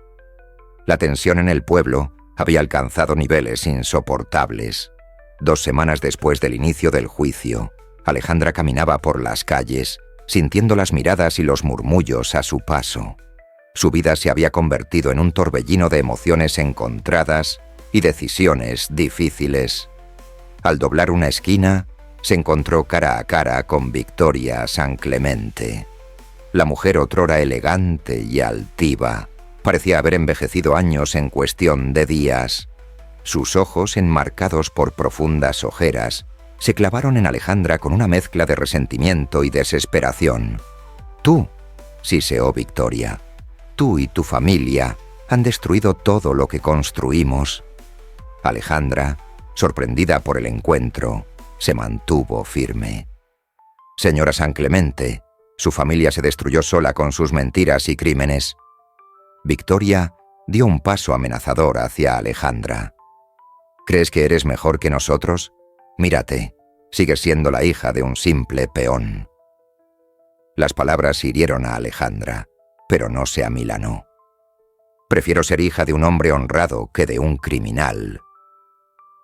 La tensión en el pueblo había alcanzado niveles insoportables. 2 semanas después del inicio del juicio, Alejandra caminaba por las calles, sintiendo las miradas y los murmullos a su paso. Su vida se había convertido en un torbellino de emociones encontradas y decisiones difíciles. Al doblar una esquina, se encontró cara a cara con Victoria San Clemente. La mujer otrora elegante y altiva parecía haber envejecido años en cuestión de días. Sus ojos, enmarcados por profundas ojeras, se clavaron en Alejandra con una mezcla de resentimiento y desesperación. «Tú», siseó Victoria, «tú y tu familia han destruido todo lo que construimos». Alejandra, sorprendida por el encuentro, se mantuvo firme. «Señora San Clemente, su familia se destruyó sola con sus mentiras y crímenes». Victoria dio un paso amenazador hacia Alejandra. «¿Crees que eres mejor que nosotros? Mírate, sigues siendo la hija de un simple peón». Las palabras hirieron a Alejandra, pero no se amilanó. «Prefiero ser hija de un hombre honrado que de un criminal».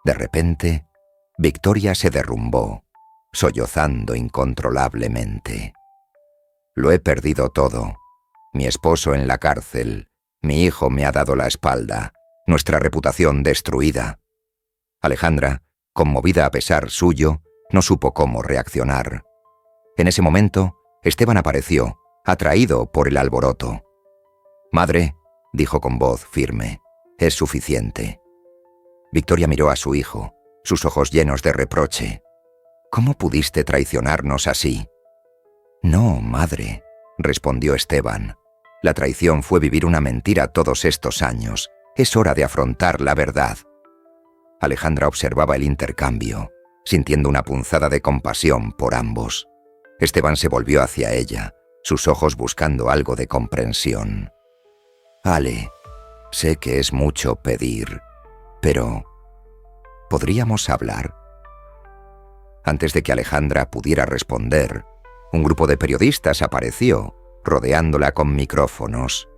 De repente, Victoria se derrumbó, sollozando incontrolablemente. «Lo he perdido todo. Mi esposo en la cárcel, mi hijo me ha dado la espalda, nuestra reputación destruida». Alejandra, conmovida a pesar suyo, no supo cómo reaccionar. En ese momento, Esteban apareció, atraído por el alboroto. «Madre», dijo con voz firme, «es suficiente». Victoria miró a su hijo, sus ojos llenos de reproche. «¿Cómo pudiste traicionarnos así?» «No, madre», respondió Esteban. «La traición fue vivir una mentira todos estos años. Es hora de afrontar la verdad». Alejandra observaba el intercambio, sintiendo una punzada de compasión por ambos. Esteban se volvió hacia ella, sus ojos buscando algo de comprensión. «Ale, sé que es mucho pedir, pero ¿podríamos hablar?» Antes de que Alejandra pudiera responder, un grupo de periodistas apareció, rodeándola con micrófonos.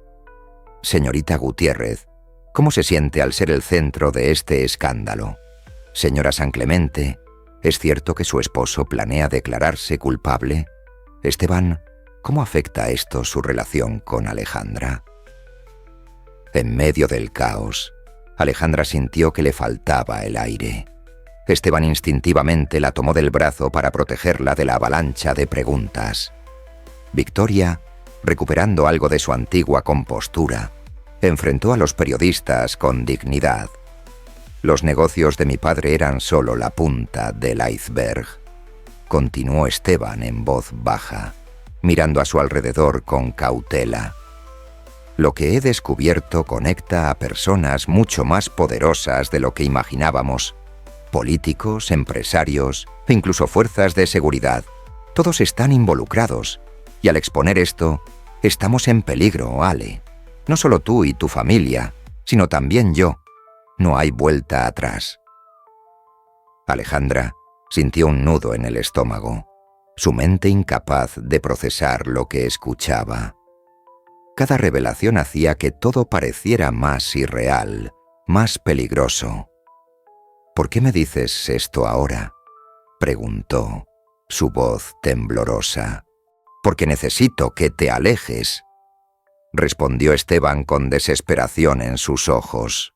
«Señorita Gutiérrez, ¿cómo se siente al ser el centro de este escándalo? Señora San Clemente, ¿es cierto que su esposo planea declararse culpable? Esteban, ¿cómo afecta esto su relación con Alejandra?» En medio del caos, Alejandra sintió que le faltaba el aire. Esteban instintivamente la tomó del brazo para protegerla de la avalancha de preguntas. Victoria, recuperando algo de su antigua compostura, enfrentó a los periodistas con dignidad. «Los negocios de mi padre eran solo la punta del iceberg», continuó Esteban en voz baja, mirando a su alrededor con cautela. «Lo que he descubierto conecta a personas mucho más poderosas de lo que imaginábamos. Políticos, empresarios e incluso fuerzas de seguridad. Todos están involucrados. Y al exponer esto, estamos en peligro, Ale. No solo tú y tu familia, sino también yo. No hay vuelta atrás». Alejandra sintió un nudo en el estómago, su mente incapaz de procesar lo que escuchaba. Cada revelación hacía que todo pareciera más irreal, más peligroso. «¿Por qué me dices esto ahora?», preguntó, su voz temblorosa. «Porque necesito que te alejes», respondió Esteban con desesperación en sus ojos.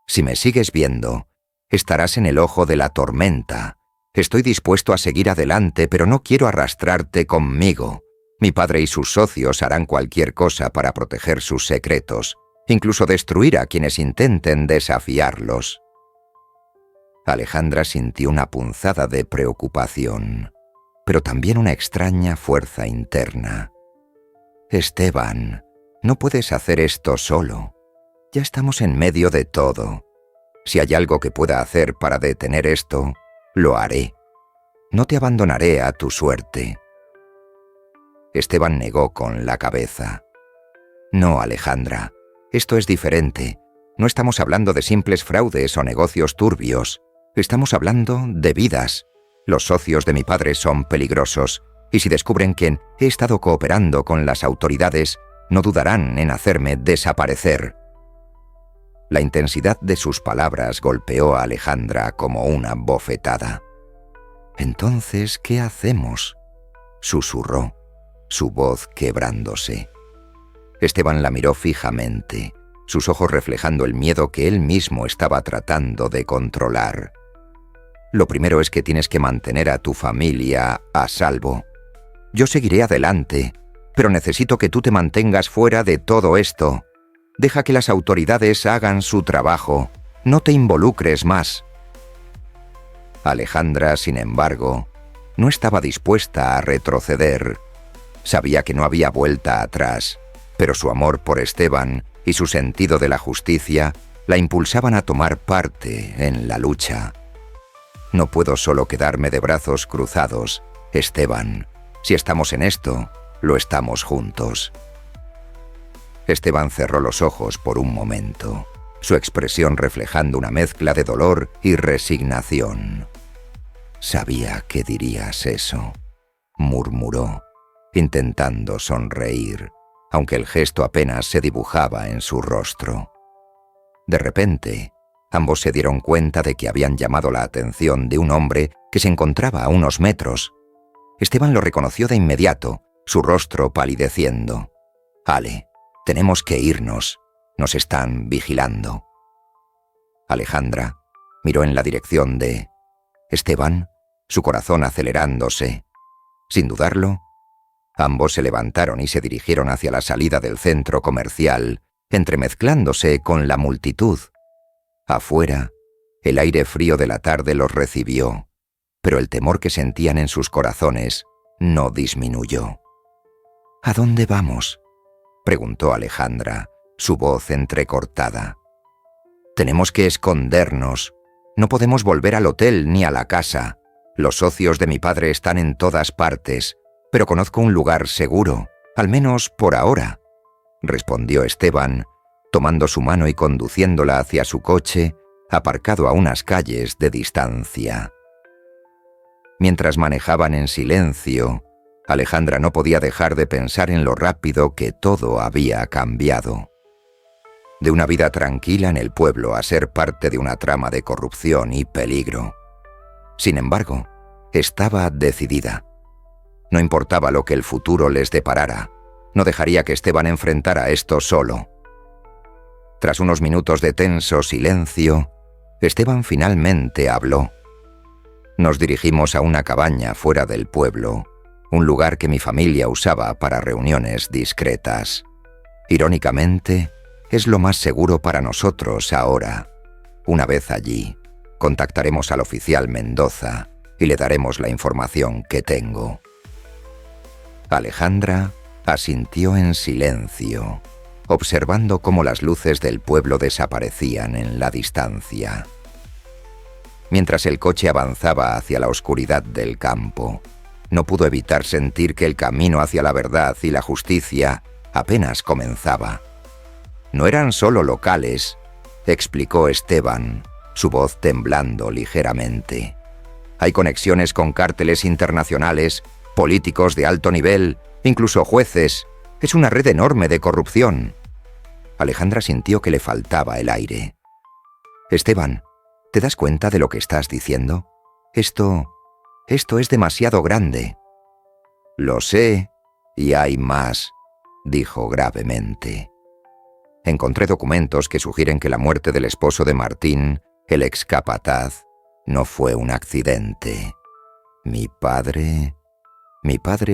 «Si me sigues viendo, estarás en el ojo de la tormenta. Estoy dispuesto a seguir adelante, pero no quiero arrastrarte conmigo. Mi padre y sus socios harán cualquier cosa para proteger sus secretos, incluso destruir a quienes intenten desafiarlos». Alejandra sintió una punzada de preocupación, pero también una extraña fuerza interna. «Esteban, no puedes hacer esto solo. Ya estamos en medio de todo. Si hay algo que pueda hacer para detener esto, lo haré. No te abandonaré a tu suerte». Esteban negó con la cabeza. No, Alejandra, esto es diferente. No estamos hablando de simples fraudes o negocios turbios. Estamos hablando de vidas. Los socios de mi padre son peligrosos, y si descubren que he estado cooperando con las autoridades, no dudarán en hacerme desaparecer. La intensidad de sus palabras golpeó a Alejandra como una bofetada. «Entonces, ¿qué hacemos?», susurró, su voz quebrándose. Esteban la miró fijamente, sus ojos reflejando el miedo que él mismo estaba tratando de controlar. «Lo primero es que tienes que mantener a tu familia a salvo. Yo seguiré adelante, pero necesito que tú te mantengas fuera de todo esto. Deja que las autoridades hagan su trabajo. No te involucres más». Alejandra, sin embargo, no estaba dispuesta a retroceder. Sabía que no había vuelta atrás, pero su amor por Esteban y su sentido de la justicia la impulsaban a tomar parte en la lucha. «No puedo solo quedarme de brazos cruzados, Esteban. Si estamos en esto, lo estamos juntos». Esteban cerró los ojos por un momento, su expresión reflejando una mezcla de dolor y resignación. «Sabía que dirías eso», murmuró, intentando sonreír, aunque el gesto apenas se dibujaba en su rostro. De repente, ambos se dieron cuenta de que habían llamado la atención de un hombre que se encontraba a unos metros. Esteban lo reconoció de inmediato, su rostro palideciendo. «Ale, tenemos que irnos. Nos están vigilando». Alejandra miró en la dirección de Esteban, su corazón acelerándose. Sin dudarlo, ambos se levantaron y se dirigieron hacia la salida del centro comercial, entremezclándose con la multitud. Afuera, el aire frío de la tarde los recibió, pero el temor que sentían en sus corazones no disminuyó. «¿A dónde vamos?», preguntó Alejandra, su voz entrecortada. «Tenemos que escondernos. No podemos volver al hotel ni a la casa. Los socios de mi padre están en todas partes, pero conozco un lugar seguro, al menos por ahora», respondió Esteban, tomando su mano y conduciéndola hacia su coche, aparcado a unas calles de distancia. Mientras manejaban en silencio, Alejandra no podía dejar de pensar en lo rápido que todo había cambiado. De una vida tranquila en el pueblo a ser parte de una trama de corrupción y peligro. Sin embargo, estaba decidida. No importaba lo que el futuro les deparara, no dejaría que Esteban enfrentara esto solo. Tras unos minutos de tenso silencio, Esteban finalmente habló. «Nos dirigimos a una cabaña fuera del pueblo, un lugar que mi familia usaba para reuniones discretas. Irónicamente, es lo más seguro para nosotros ahora. Una vez allí, contactaremos al oficial Mendoza y le daremos la información que tengo». Alejandra asintió en silencio, observando cómo las luces del pueblo desaparecían en la distancia. Mientras el coche avanzaba hacia la oscuridad del campo, no pudo evitar sentir que el camino hacia la verdad y la justicia apenas comenzaba. «No eran solo locales», explicó Esteban, su voz temblando ligeramente. «Hay conexiones con cárteles internacionales, políticos de alto nivel, incluso jueces. Es una red enorme de corrupción». Alejandra sintió que le faltaba el aire. «Esteban, ¿te das cuenta de lo que estás diciendo? Esto es demasiado grande». «Lo sé, y hay más», dijo gravemente. «Encontré documentos que sugieren que la muerte del esposo de Martín, el ex capataz, no fue un accidente. Mi padre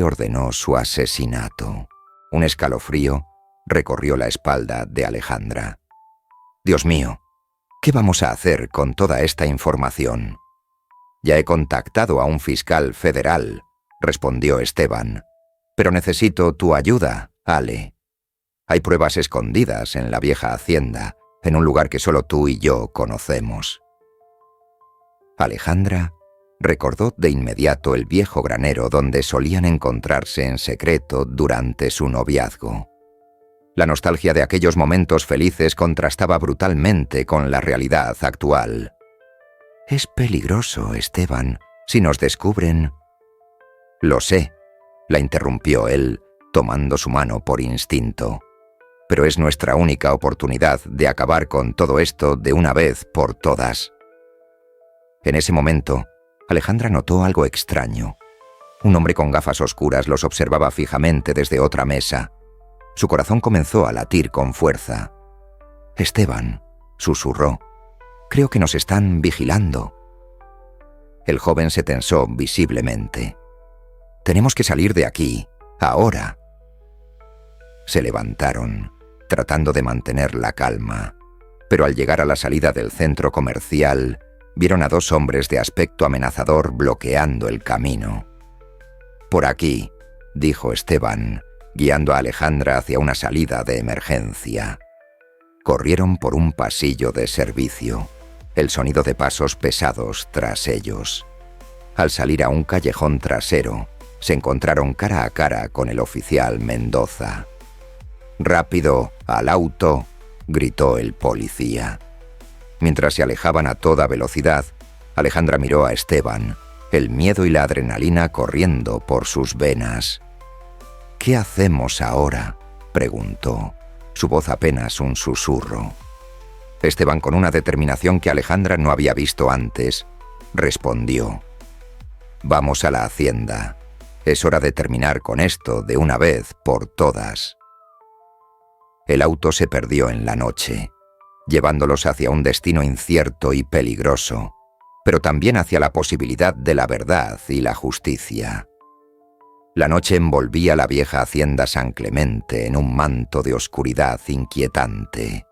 ordenó su asesinato». Un escalofrío recorrió la espalda de Alejandra. «Dios mío, ¿qué vamos a hacer con toda esta información?» «Ya he contactado a un fiscal federal», respondió Esteban. «Pero necesito tu ayuda, Ale. Hay pruebas escondidas en la vieja hacienda, en un lugar que solo tú y yo conocemos». Alejandra recordó de inmediato el viejo granero donde solían encontrarse en secreto durante su noviazgo. La nostalgia de aquellos momentos felices contrastaba brutalmente con la realidad actual. «Es peligroso, Esteban, si nos descubren». «Lo sé», la interrumpió él, tomando su mano por instinto. «Pero es nuestra única oportunidad de acabar con todo esto de una vez por todas». En ese momento, Alejandra notó algo extraño. Un hombre con gafas oscuras los observaba fijamente desde otra mesa. Su corazón comenzó a latir con fuerza. «Esteban», susurró, «creo que nos están vigilando». El joven se tensó visiblemente. «Tenemos que salir de aquí, ahora». Se levantaron, tratando de mantener la calma, pero al llegar a la salida del centro comercial, vieron a dos hombres de aspecto amenazador bloqueando el camino. «Por aquí», dijo Esteban, guiando a Alejandra hacia una salida de emergencia. Corrieron por un pasillo de servicio, el sonido de pasos pesados tras ellos. Al salir a un callejón trasero, se encontraron cara a cara con el oficial Mendoza. «Rápido, al auto», gritó el policía. Mientras se alejaban a toda velocidad, Alejandra miró a Esteban, el miedo y la adrenalina corriendo por sus venas. «¿Qué hacemos ahora?», preguntó, su voz apenas un susurro. Esteban, con una determinación que Alejandra no había visto antes, respondió: «Vamos a la hacienda. Es hora de terminar con esto de una vez por todas». El auto se perdió en la noche, llevándolos hacia un destino incierto y peligroso, pero también hacia la posibilidad de la verdad y la justicia. La noche envolvía la vieja hacienda San Clemente en un manto de oscuridad inquietante.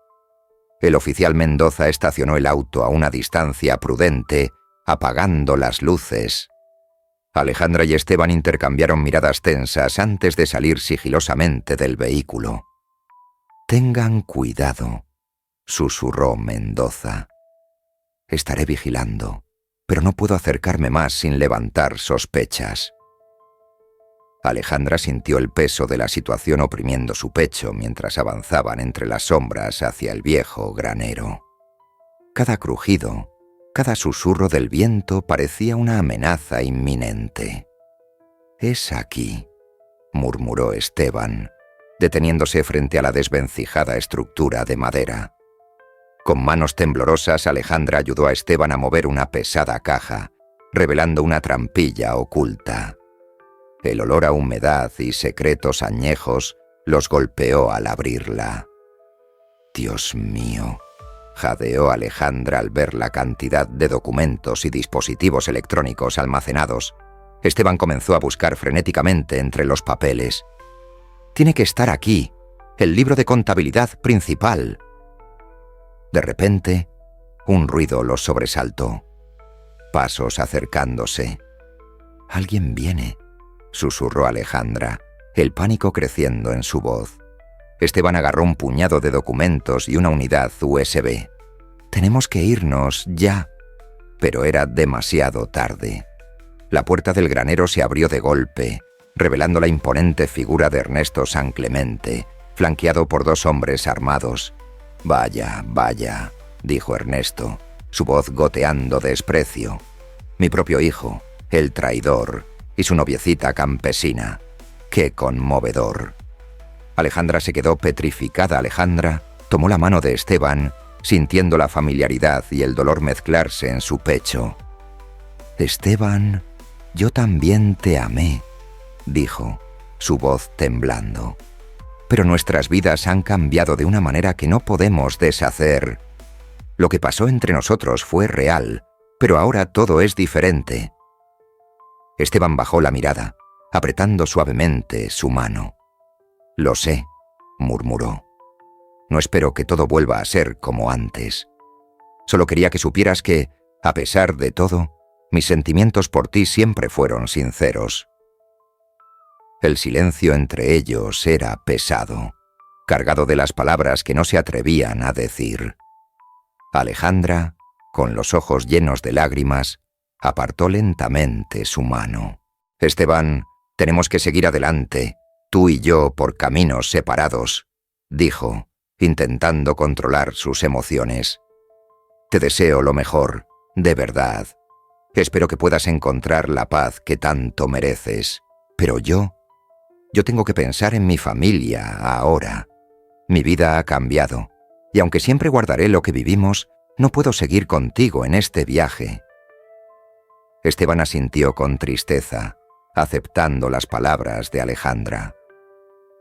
El oficial Mendoza estacionó el auto a una distancia prudente, apagando las luces. Alejandra y Esteban intercambiaron miradas tensas antes de salir sigilosamente del vehículo. «Tengan cuidado», susurró Mendoza. «Estaré vigilando, pero no puedo acercarme más sin levantar sospechas». Alejandra sintió el peso de la situación oprimiendo su pecho mientras avanzaban entre las sombras hacia el viejo granero. Cada crujido, cada susurro del viento parecía una amenaza inminente. «Es aquí», murmuró Esteban, deteniéndose frente a la desvencijada estructura de madera. Con manos temblorosas, Alejandra ayudó a Esteban a mover una pesada caja, revelando una trampilla oculta. El olor a humedad y secretos añejos los golpeó al abrirla. «Dios mío», jadeó Alejandra al ver la cantidad de documentos y dispositivos electrónicos almacenados. Esteban comenzó a buscar frenéticamente entre los papeles. «Tiene que estar aquí, el libro de contabilidad principal». De repente, un ruido los sobresaltó. Pasos acercándose. «Alguien viene», susurró Alejandra, el pánico creciendo en su voz. Esteban agarró un puñado de documentos y una unidad USB. «Tenemos que irnos, ya». Pero era demasiado tarde. La puerta del granero se abrió de golpe, revelando la imponente figura de Ernesto San Clemente, flanqueado por dos hombres armados. «Vaya, vaya», dijo Ernesto, su voz goteando desprecio. «Mi propio hijo, el traidor, y su noviecita campesina. ¡Qué conmovedor!». Alejandra se quedó petrificada. Alejandra tomó la mano de Esteban, sintiendo la familiaridad y el dolor mezclarse en su pecho. «Esteban, yo también te amé», dijo, su voz temblando. «Pero nuestras vidas han cambiado de una manera que no podemos deshacer. Lo que pasó entre nosotros fue real, pero ahora todo es diferente». Esteban bajó la mirada, apretando suavemente su mano. «Lo sé», murmuró. «No espero que todo vuelva a ser como antes. Solo quería que supieras que, a pesar de todo, mis sentimientos por ti siempre fueron sinceros». El silencio entre ellos era pesado, cargado de las palabras que no se atrevían a decir. Alejandra, con los ojos llenos de lágrimas, Apartó lentamente su mano. «Esteban, tenemos que seguir adelante, tú y yo por caminos separados», dijo, intentando controlar sus emociones. «Te deseo lo mejor, de verdad. Espero que puedas encontrar la paz que tanto mereces. Pero yo tengo que pensar en mi familia ahora. Mi vida ha cambiado, y aunque siempre guardaré lo que vivimos, no puedo seguir contigo en este viaje». Esteban asintió con tristeza, aceptando las palabras de Alejandra.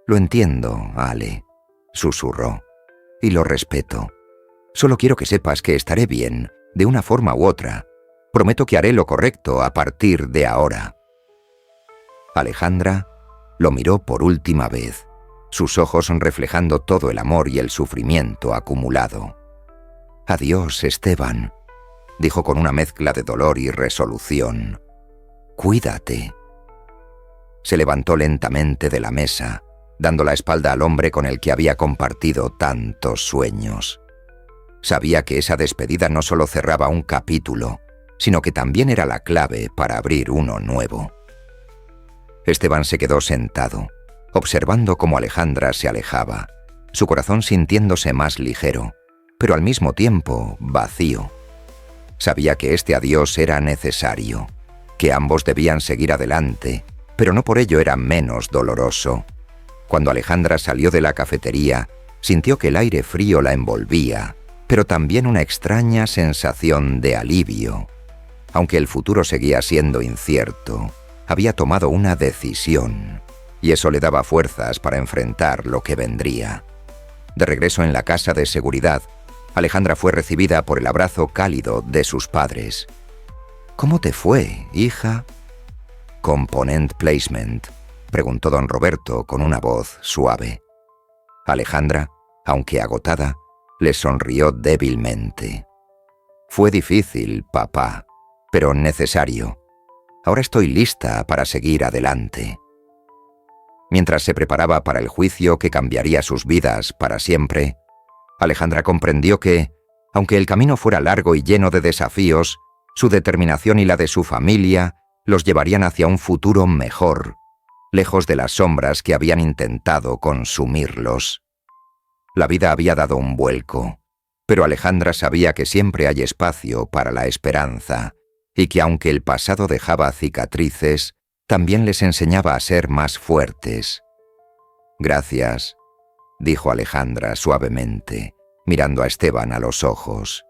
«Lo entiendo, Ale», susurró, «y lo respeto. Solo quiero que sepas que estaré bien, de una forma u otra. Prometo que haré lo correcto a partir de ahora». Alejandra lo miró por última vez, sus ojos reflejando todo el amor y el sufrimiento acumulado. «Adiós, Esteban», dijo con una mezcla de dolor y resolución. «Cuídate». Se levantó lentamente de la mesa, dando la espalda al hombre con el que había compartido tantos sueños. Sabía que esa despedida no solo cerraba un capítulo, sino que también era la clave para abrir uno nuevo. Esteban se quedó sentado, observando cómo Alejandra se alejaba, su corazón sintiéndose más ligero, pero al mismo tiempo vacío. Sabía que este adiós era necesario, que ambos debían seguir adelante, pero no por ello era menos doloroso. Cuando Alejandra salió de la cafetería, sintió que el aire frío la envolvía, pero también una extraña sensación de alivio. Aunque el futuro seguía siendo incierto, había tomado una decisión, y eso le daba fuerzas para enfrentar lo que vendría. De regreso en la casa de seguridad, Alejandra fue recibida por el abrazo cálido de sus padres. «¿Cómo te fue, hija?» «Component placement», preguntó don Roberto con una voz suave. Alejandra, aunque agotada, le sonrió débilmente. «Fue difícil, papá, pero necesario. Ahora estoy lista para seguir adelante». Mientras se preparaba para el juicio que cambiaría sus vidas para siempre, Alejandra comprendió que, aunque el camino fuera largo y lleno de desafíos, su determinación y la de su familia los llevarían hacia un futuro mejor, lejos de las sombras que habían intentado consumirlos. La vida había dado un vuelco, pero Alejandra sabía que siempre hay espacio para la esperanza, y que aunque el pasado dejaba cicatrices, también les enseñaba a ser más fuertes. «Gracias», dijo Alejandra suavemente, mirando a Esteban a los ojos,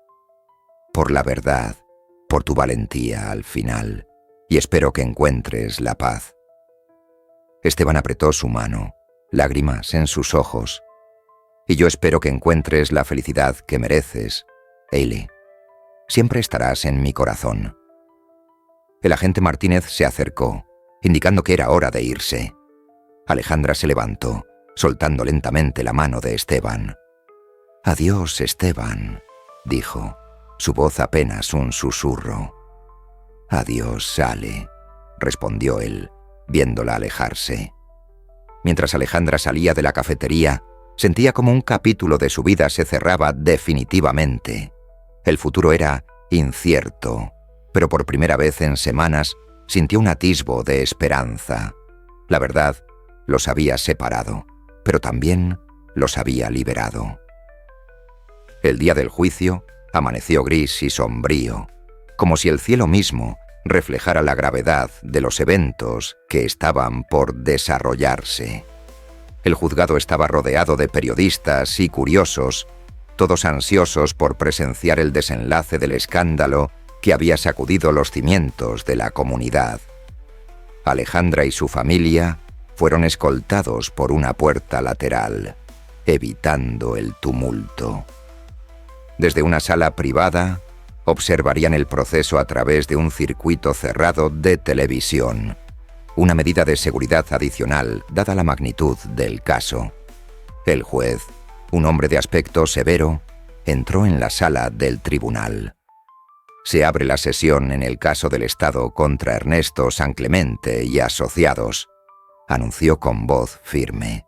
«por la verdad, por tu valentía al final, y espero que encuentres la paz». Esteban apretó su mano, lágrimas en sus ojos. «Y yo espero que encuentres la felicidad que mereces, Eile. Siempre estarás en mi corazón». El agente Martínez se acercó, indicando que era hora de irse. Alejandra se levantó, soltando lentamente la mano de Esteban. «Adiós, Esteban», dijo, su voz apenas un susurro. «Adiós, Ale», respondió él, viéndola alejarse. Mientras Alejandra salía de la cafetería, sentía como un capítulo de su vida se cerraba definitivamente. El futuro era incierto, pero por primera vez en semanas sintió un atisbo de esperanza. La verdad los había separado, pero también los había liberado. El día del juicio amaneció gris y sombrío, como si el cielo mismo reflejara la gravedad de los eventos que estaban por desarrollarse. El juzgado estaba rodeado de periodistas y curiosos, todos ansiosos por presenciar el desenlace del escándalo que había sacudido los cimientos de la comunidad. Alejandra y su familia fueron escoltados por una puerta lateral, evitando el tumulto. Desde una sala privada, observarían el proceso a través de un circuito cerrado de televisión, una medida de seguridad adicional dada la magnitud del caso. El juez, un hombre de aspecto severo, entró en la sala del tribunal. Se abre la sesión en el caso del Estado contra Ernesto San Clemente y asociados, anunció con voz firme.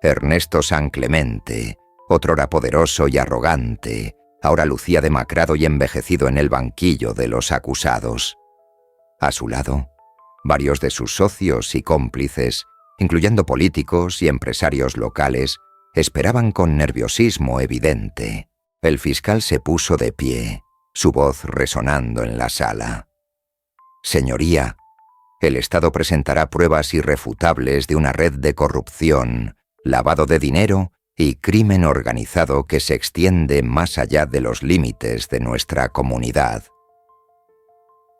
Ernesto San Clemente, otrora poderoso y arrogante, ahora lucía demacrado y envejecido en el banquillo de los acusados. A su lado, varios de sus socios y cómplices, incluyendo políticos y empresarios locales, esperaban con nerviosismo evidente. El fiscal se puso de pie, su voz resonando en la sala. «Señoría, el Estado presentará pruebas irrefutables de una red de corrupción, lavado de dinero y crimen organizado que se extiende más allá de los límites de nuestra comunidad».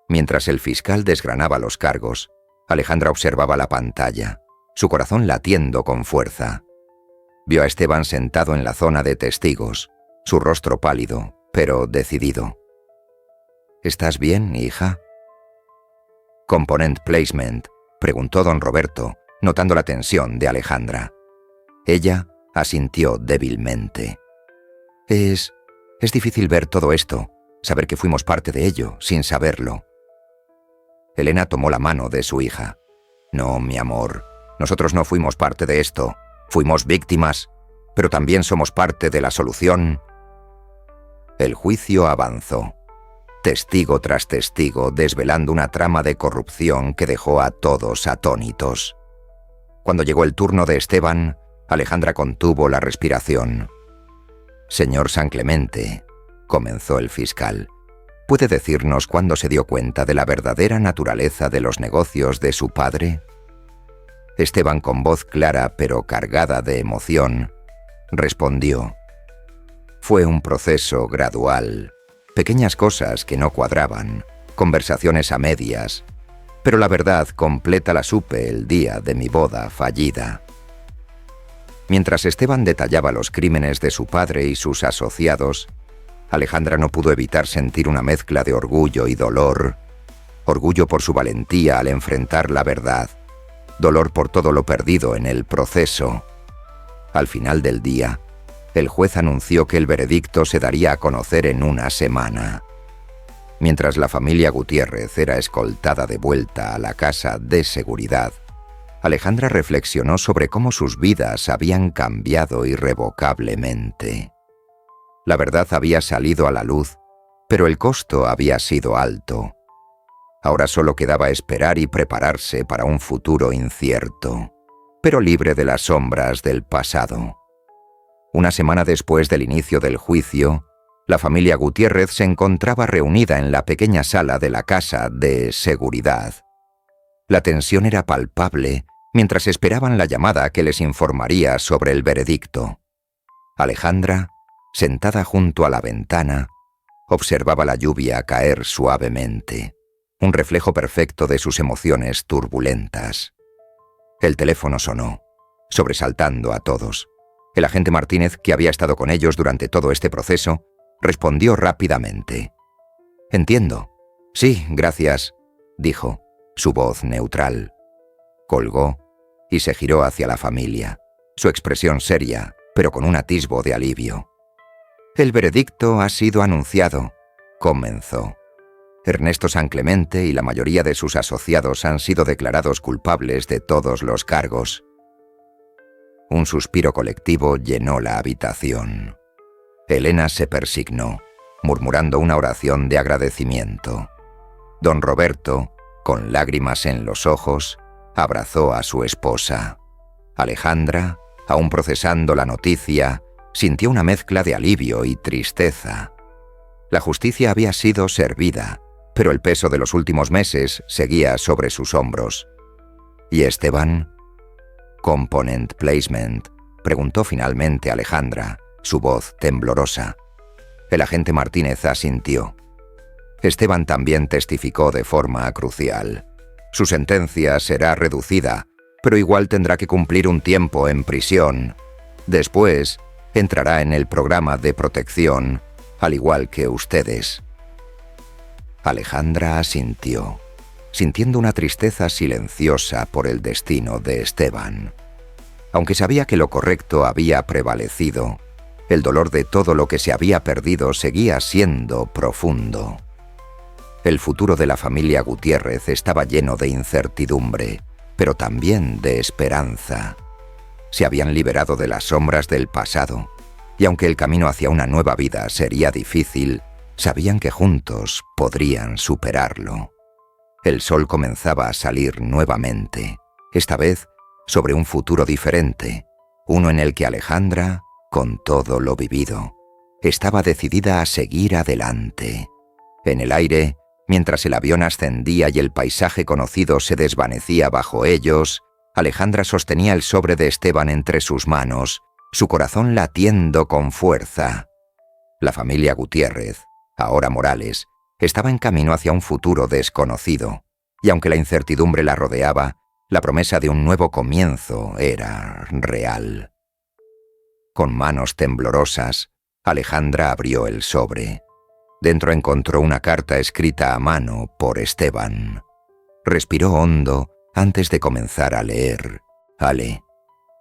Mientras el fiscal desgranaba los cargos, Alejandra observaba la pantalla, su corazón latiendo con fuerza. Vio a Esteban sentado en la zona de testigos, su rostro pálido, pero decidido. «¿Estás bien, hija?» «Component Placement», preguntó don Roberto, notando la tensión de Alejandra. Ella asintió débilmente. Es difícil ver todo esto, saber que fuimos parte de ello, sin saberlo». Elena tomó la mano de su hija. «No, mi amor, nosotros no fuimos parte de esto. Fuimos víctimas, pero también somos parte de la solución». El juicio avanzó, testigo tras testigo desvelando una trama de corrupción que dejó a todos atónitos. Cuando llegó el turno de Esteban, Alejandra contuvo la respiración. «Señor San Clemente», comenzó el fiscal, ¿puede decirnos cuándo se dio cuenta de la verdadera naturaleza de los negocios de su padre? Esteban, con voz clara pero cargada de emoción, respondió: «Fue un proceso gradual, pequeñas cosas que no cuadraban, conversaciones a medias, pero la verdad completa la supe el día de mi boda fallida». Mientras Esteban detallaba los crímenes de su padre y sus asociados, Alejandra no pudo evitar sentir una mezcla de orgullo y dolor. Orgullo por su valentía al enfrentar la verdad, dolor por todo lo perdido en el proceso. Al final del día, el juez anunció que el veredicto se daría a conocer en una semana. Mientras la familia Gutiérrez era escoltada de vuelta a la casa de seguridad, Alejandra reflexionó sobre cómo sus vidas habían cambiado irrevocablemente. La verdad había salido a la luz, pero el costo había sido alto. Ahora solo quedaba esperar y prepararse para un futuro incierto, pero libre de las sombras del pasado. Una semana después del inicio del juicio, la familia Gutiérrez se encontraba reunida en la pequeña sala de la casa de seguridad. La tensión era palpable mientras esperaban la llamada que les informaría sobre el veredicto. Alejandra, sentada junto a la ventana, observaba la lluvia caer suavemente, un reflejo perfecto de sus emociones turbulentas. El teléfono sonó, sobresaltando a todos. El agente Martínez, que había estado con ellos durante todo este proceso, respondió rápidamente. «Entiendo. Sí, gracias», dijo, su voz neutral. Colgó y se giró hacia la familia, su expresión seria, pero con un atisbo de alivio. «El veredicto ha sido anunciado», comenzó. «Ernesto San Clemente y la mayoría de sus asociados han sido declarados culpables de todos los cargos». Un suspiro colectivo llenó la habitación. Elena se persignó, murmurando una oración de agradecimiento. Don Roberto, con lágrimas en los ojos, abrazó a su esposa. Alejandra, aún procesando la noticia, sintió una mezcla de alivio y tristeza. La justicia había sido servida, pero el peso de los últimos meses seguía sobre sus hombros. ¿Y Esteban? «Component Placement», preguntó finalmente Alejandra, su voz temblorosa. El agente Martínez asintió. Esteban también testificó de forma crucial. Su sentencia será reducida, pero igual tendrá que cumplir un tiempo en prisión. Después, entrará en el programa de protección, al igual que ustedes. Alejandra asintió, sintiendo una tristeza silenciosa por el destino de Esteban. Aunque sabía que lo correcto había prevalecido, el dolor de todo lo que se había perdido seguía siendo profundo. El futuro de la familia Gutiérrez estaba lleno de incertidumbre, pero también de esperanza. Se habían liberado de las sombras del pasado y aunque el camino hacia una nueva vida sería difícil, sabían que juntos podrían superarlo. El sol comenzaba a salir nuevamente, esta vez sobre un futuro diferente, uno en el que Alejandra, con todo lo vivido, estaba decidida a seguir adelante. En el aire, mientras el avión ascendía y el paisaje conocido se desvanecía bajo ellos, Alejandra sostenía el sobre de Esteban entre sus manos, su corazón latiendo con fuerza. La familia Gutiérrez, ahora Morales, estaba en camino hacia un futuro desconocido, y aunque la incertidumbre la rodeaba, la promesa de un nuevo comienzo era real. Con manos temblorosas, Alejandra abrió el sobre. Dentro encontró una carta escrita a mano por Esteban. Respiró hondo antes de comenzar a leer. Ale,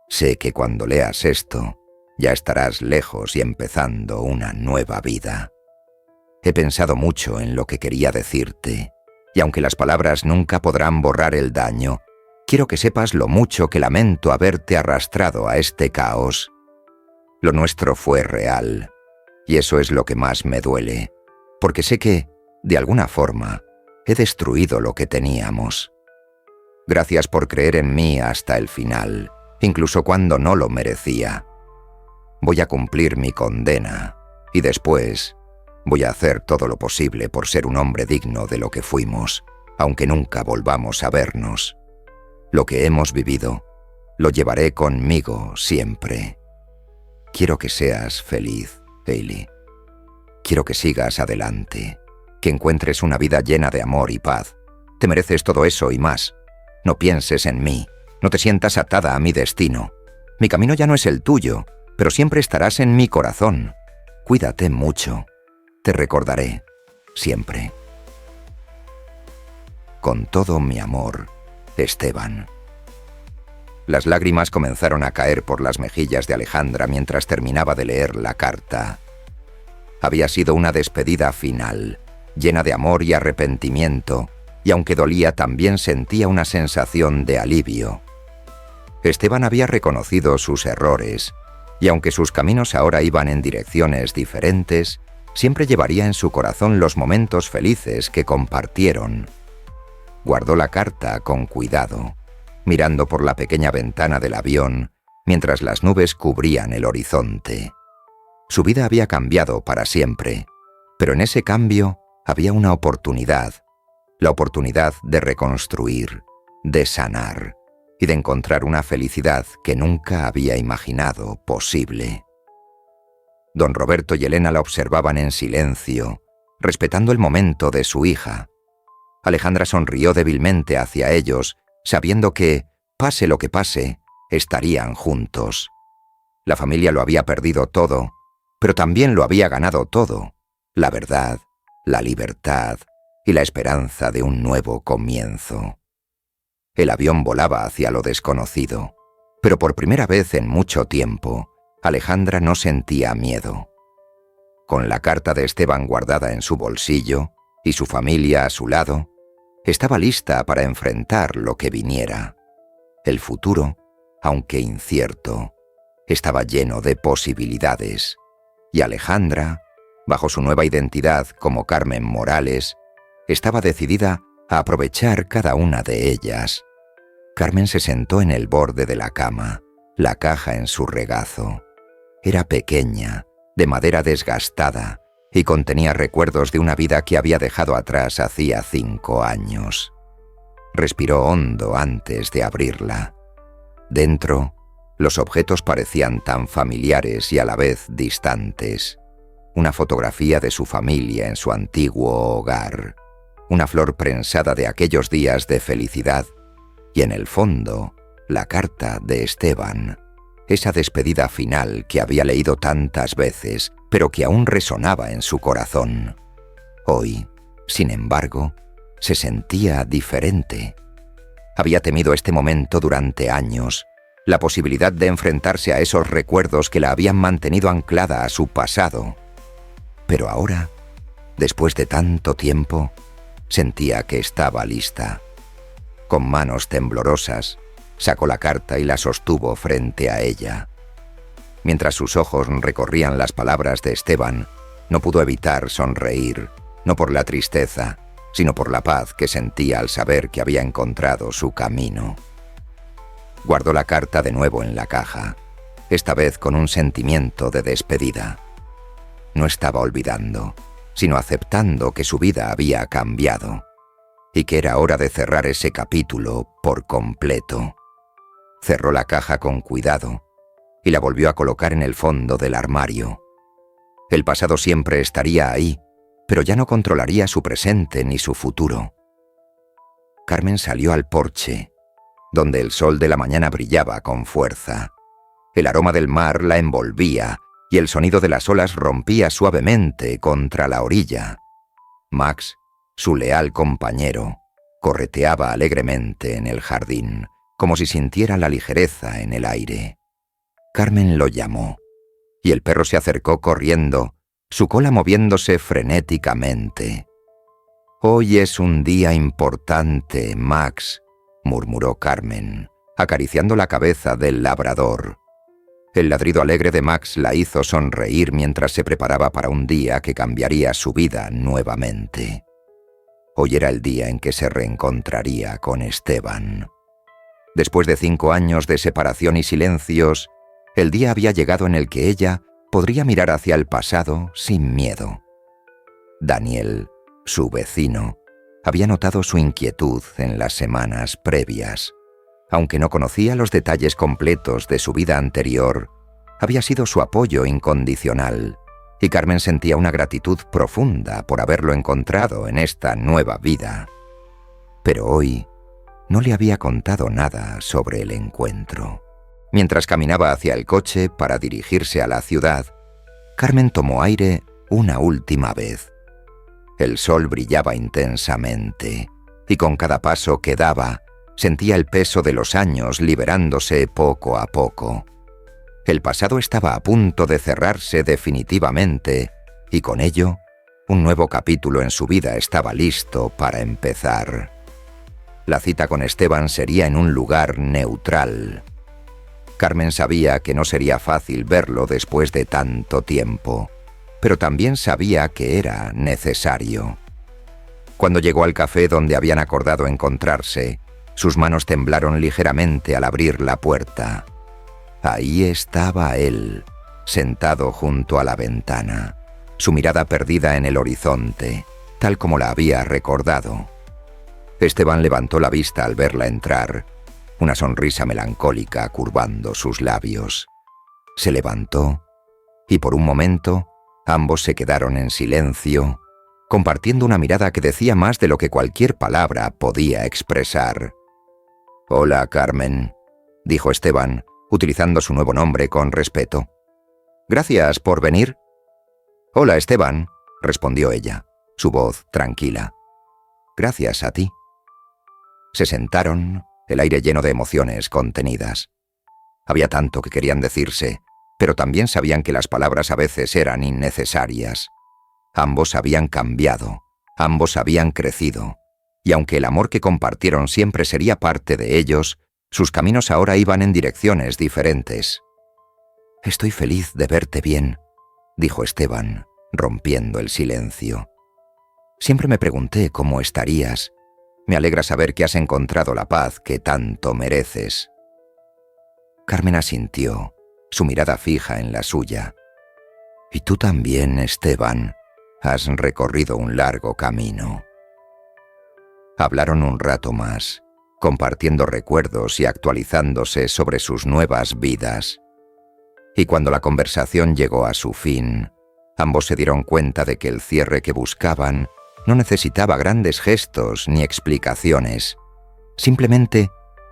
sé que cuando leas esto, ya estarás lejos y empezando una nueva vida. He pensado mucho en lo que quería decirte, y aunque las palabras nunca podrán borrar el daño, quiero que sepas lo mucho que lamento haberte arrastrado a este caos. Lo nuestro fue real, y eso es lo que más me duele, porque sé que, de alguna forma, he destruido lo que teníamos. Gracias por creer en mí hasta el final, incluso cuando no lo merecía. Voy a cumplir mi condena, y después voy a hacer todo lo posible por ser un hombre digno de lo que fuimos, aunque nunca volvamos a vernos. Lo que hemos vivido, lo llevaré conmigo siempre. Quiero que seas feliz, Hailey. Quiero que sigas adelante, que encuentres una vida llena de amor y paz. Te mereces todo eso y más. No pienses en mí, no te sientas atada a mi destino. Mi camino ya no es el tuyo, pero siempre estarás en mi corazón. Cuídate mucho. Te recordaré, siempre. Con todo mi amor, Esteban. Las lágrimas comenzaron a caer por las mejillas de Alejandra mientras terminaba de leer la carta. Había sido una despedida final, llena de amor y arrepentimiento, y aunque dolía también sentía una sensación de alivio. Esteban había reconocido sus errores, y aunque sus caminos ahora iban en direcciones diferentes, siempre llevaría en su corazón los momentos felices que compartieron. Guardó la carta con cuidado, mirando por la pequeña ventana del avión, mientras las nubes cubrían el horizonte. Su vida había cambiado para siempre, pero en ese cambio había una oportunidad, la oportunidad de reconstruir, de sanar y de encontrar una felicidad que nunca había imaginado posible. Don Roberto y Elena la observaban en silencio, respetando el momento de su hija. Alejandra sonrió débilmente hacia ellos, sabiendo que, pase lo que pase, estarían juntos. La familia lo había perdido todo, pero también lo había ganado todo: la verdad, la libertad y la esperanza de un nuevo comienzo. El avión volaba hacia lo desconocido, pero por primera vez en mucho tiempo, Alejandra no sentía miedo. Con la carta de Esteban guardada en su bolsillo y su familia a su lado, estaba lista para enfrentar lo que viniera. El futuro, aunque incierto, estaba lleno de posibilidades, y Alejandra, bajo su nueva identidad como Carmen Morales, estaba decidida a aprovechar cada una de ellas. Carmen se sentó en el borde de la cama, la caja en su regazo. Era pequeña, de madera desgastada, y contenía recuerdos de una vida que había dejado atrás hacía 5 años. Respiró hondo antes de abrirla. Dentro, los objetos parecían tan familiares y a la vez distantes. Una fotografía de su familia en su antiguo hogar, una flor prensada de aquellos días de felicidad, y en el fondo, la carta de Esteban, esa despedida final que había leído tantas veces, pero que aún resonaba en su corazón. Hoy, sin embargo, se sentía diferente. Había temido este momento durante años, la posibilidad de enfrentarse a esos recuerdos que la habían mantenido anclada a su pasado. Pero ahora, después de tanto tiempo, sentía que estaba lista. Con manos temblorosas, sacó la carta y la sostuvo frente a ella. Mientras sus ojos recorrían las palabras de Esteban, no pudo evitar sonreír, no por la tristeza, sino por la paz que sentía al saber que había encontrado su camino. Guardó la carta de nuevo en la caja, esta vez con un sentimiento de despedida. No estaba olvidando, sino aceptando que su vida había cambiado y que era hora de cerrar ese capítulo por completo. Cerró la caja con cuidado y la volvió a colocar en el fondo del armario. El pasado siempre estaría ahí, pero ya no controlaría su presente ni su futuro. Carmen salió al porche, donde el sol de la mañana brillaba con fuerza. El aroma del mar la envolvía y el sonido de las olas rompía suavemente contra la orilla. Max, su leal compañero, correteaba alegremente en el jardín, como si sintiera la ligereza en el aire. Carmen lo llamó, y el perro se acercó corriendo, su cola moviéndose frenéticamente. «Hoy es un día importante, Max», murmuró Carmen, acariciando la cabeza del labrador. El ladrido alegre de Max la hizo sonreír mientras se preparaba para un día que cambiaría su vida nuevamente. Hoy era el día en que se reencontraría con Esteban. Después de 5 años de separación y silencios, el día había llegado en el que ella podría mirar hacia el pasado sin miedo. Daniel, su vecino, había notado su inquietud en las semanas previas. Aunque no conocía los detalles completos de su vida anterior, había sido su apoyo incondicional, y Carmen sentía una gratitud profunda por haberlo encontrado en esta nueva vida. Pero hoy no le había contado nada sobre el encuentro. Mientras caminaba hacia el coche para dirigirse a la ciudad, Carmen tomó aire una última vez. El sol brillaba intensamente, y con cada paso que daba, sentía el peso de los años liberándose poco a poco. El pasado estaba a punto de cerrarse definitivamente, y con ello, un nuevo capítulo en su vida estaba listo para empezar. La cita con Esteban sería en un lugar neutral. Carmen sabía que no sería fácil verlo después de tanto tiempo, pero también sabía que era necesario. Cuando llegó al café donde habían acordado encontrarse, sus manos temblaron ligeramente al abrir la puerta. Ahí estaba él, sentado junto a la ventana, su mirada perdida en el horizonte, tal como la había recordado. Esteban levantó la vista al verla entrar, una sonrisa melancólica curvando sus labios. Se levantó y por un momento ambos se quedaron en silencio, compartiendo una mirada que decía más de lo que cualquier palabra podía expresar. «Hola, Carmen», dijo Esteban, utilizando su nuevo nombre con respeto. «Gracias por venir». «Hola, Esteban», respondió ella, su voz tranquila. «Gracias a ti». Se sentaron, el aire lleno de emociones contenidas. Había tanto que querían decirse, pero también sabían que las palabras a veces eran innecesarias. Ambos habían cambiado, ambos habían crecido, y aunque el amor que compartieron siempre sería parte de ellos, sus caminos ahora iban en direcciones diferentes. «Estoy feliz de verte bien», dijo Esteban, rompiendo el silencio. «Siempre me pregunté cómo estarías. Me alegra saber que has encontrado la paz que tanto mereces». Carmen asintió, su mirada fija en la suya. «Y tú también, Esteban, has recorrido un largo camino». Hablaron un rato más, compartiendo recuerdos y actualizándose sobre sus nuevas vidas. Y cuando la conversación llegó a su fin, ambos se dieron cuenta de que el cierre que buscaban no necesitaba grandes gestos ni explicaciones. Simplemente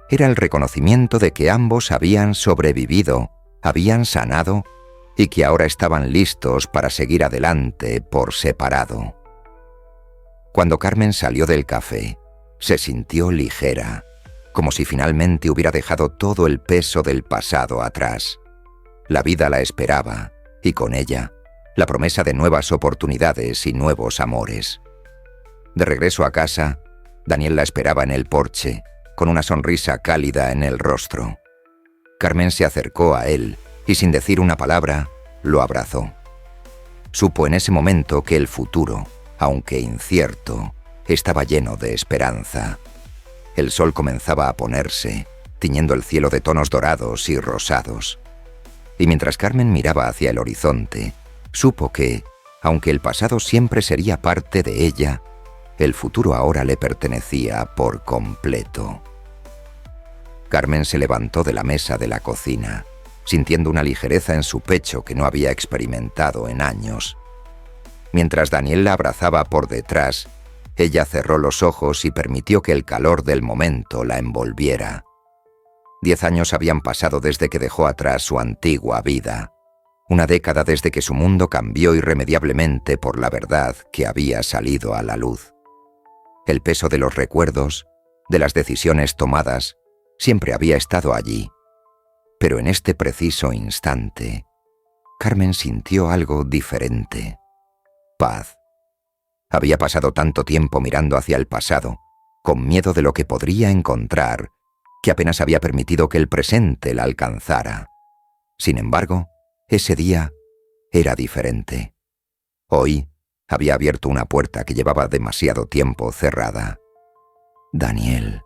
era el reconocimiento de que ambos habían sobrevivido, habían sanado y que ahora estaban listos para seguir adelante por separado. Cuando Carmen salió del café, se sintió ligera, como si finalmente hubiera dejado todo el peso del pasado atrás. La vida la esperaba, y con ella, la promesa de nuevas oportunidades y nuevos amores. De regreso a casa, Daniel la esperaba en el porche, con una sonrisa cálida en el rostro. Carmen se acercó a él y sin decir una palabra, lo abrazó. Supo en ese momento que el futuro, aunque incierto, estaba lleno de esperanza. El sol comenzaba a ponerse, tiñendo el cielo de tonos dorados y rosados. Y mientras Carmen miraba hacia el horizonte, supo que, aunque el pasado siempre sería parte de ella, el futuro ahora le pertenecía por completo. Carmen se levantó de la mesa de la cocina, sintiendo una ligereza en su pecho que no había experimentado en años. Mientras Daniel la abrazaba por detrás, ella cerró los ojos y permitió que el calor del momento la envolviera. 10 años habían pasado desde que dejó atrás su antigua vida. Una década desde que su mundo cambió irremediablemente por la verdad que había salido a la luz. El peso de los recuerdos, de las decisiones tomadas, siempre había estado allí. Pero en este preciso instante, Carmen sintió algo diferente. Paz. Había pasado tanto tiempo mirando hacia el pasado, con miedo de lo que podría encontrar, que apenas había permitido que el presente la alcanzara. Sin embargo, ese día era diferente. Hoy había abierto una puerta que llevaba demasiado tiempo cerrada. «Daniel»,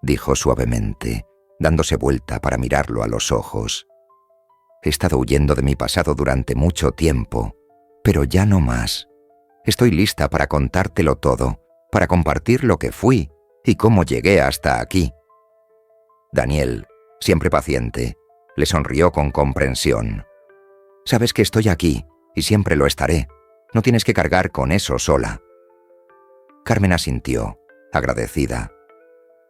dijo suavemente, dándose vuelta para mirarlo a los ojos. «He estado huyendo de mi pasado durante mucho tiempo, pero ya no más. Estoy lista para contártelo todo, para compartir lo que fui y cómo llegué hasta aquí». Daniel, siempre paciente, le sonrió con comprensión. «Sabes que estoy aquí y siempre lo estaré. No tienes que cargar con eso sola». Carmen asintió, agradecida.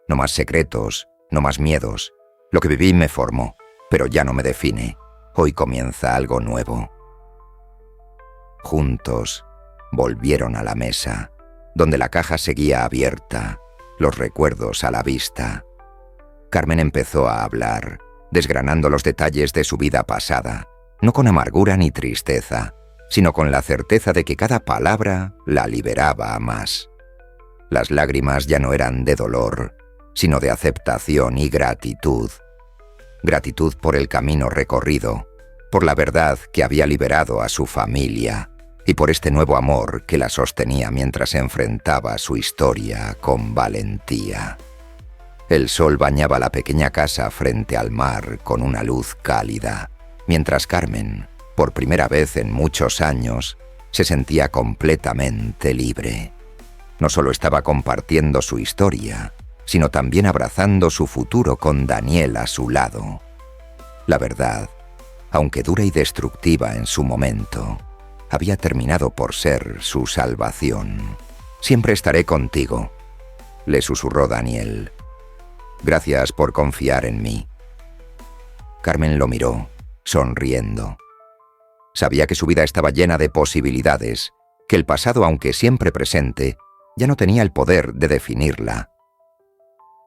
No más secretos, no más miedos. Lo que viví me formó, pero ya no me define. Hoy comienza algo nuevo. Juntos, volvieron a la mesa, donde la caja seguía abierta, los recuerdos a la vista. Carmen empezó a hablar, desgranando los detalles de su vida pasada, no con amargura ni tristeza, sino con la certeza de que cada palabra la liberaba más. Las lágrimas ya no eran de dolor, sino de aceptación y gratitud. Gratitud por el camino recorrido, por la verdad que había liberado a su familia, y por este nuevo amor que la sostenía mientras enfrentaba su historia con valentía. El sol bañaba la pequeña casa frente al mar con una luz cálida, mientras Carmen, por primera vez en muchos años, se sentía completamente libre. No solo estaba compartiendo su historia, sino también abrazando su futuro con Daniel a su lado. La verdad, aunque dura y destructiva en su momento, había terminado por ser su salvación. «Siempre estaré contigo», le susurró Daniel. «Gracias por confiar en mí». Carmen lo miró, sonriendo. Sabía que su vida estaba llena de posibilidades, que el pasado, aunque siempre presente, ya no tenía el poder de definirla.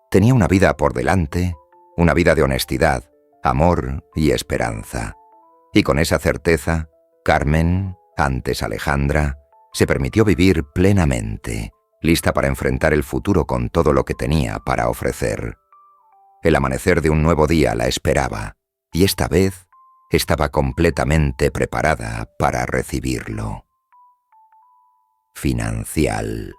Tenía una vida por delante, una vida de honestidad, amor y esperanza. Y con esa certeza, Carmen, antes Alejandra, se permitió vivir plenamente, lista para enfrentar el futuro con todo lo que tenía para ofrecer. El amanecer de un nuevo día la esperaba, y esta vez estaba completamente preparada para recibirlo. Financial.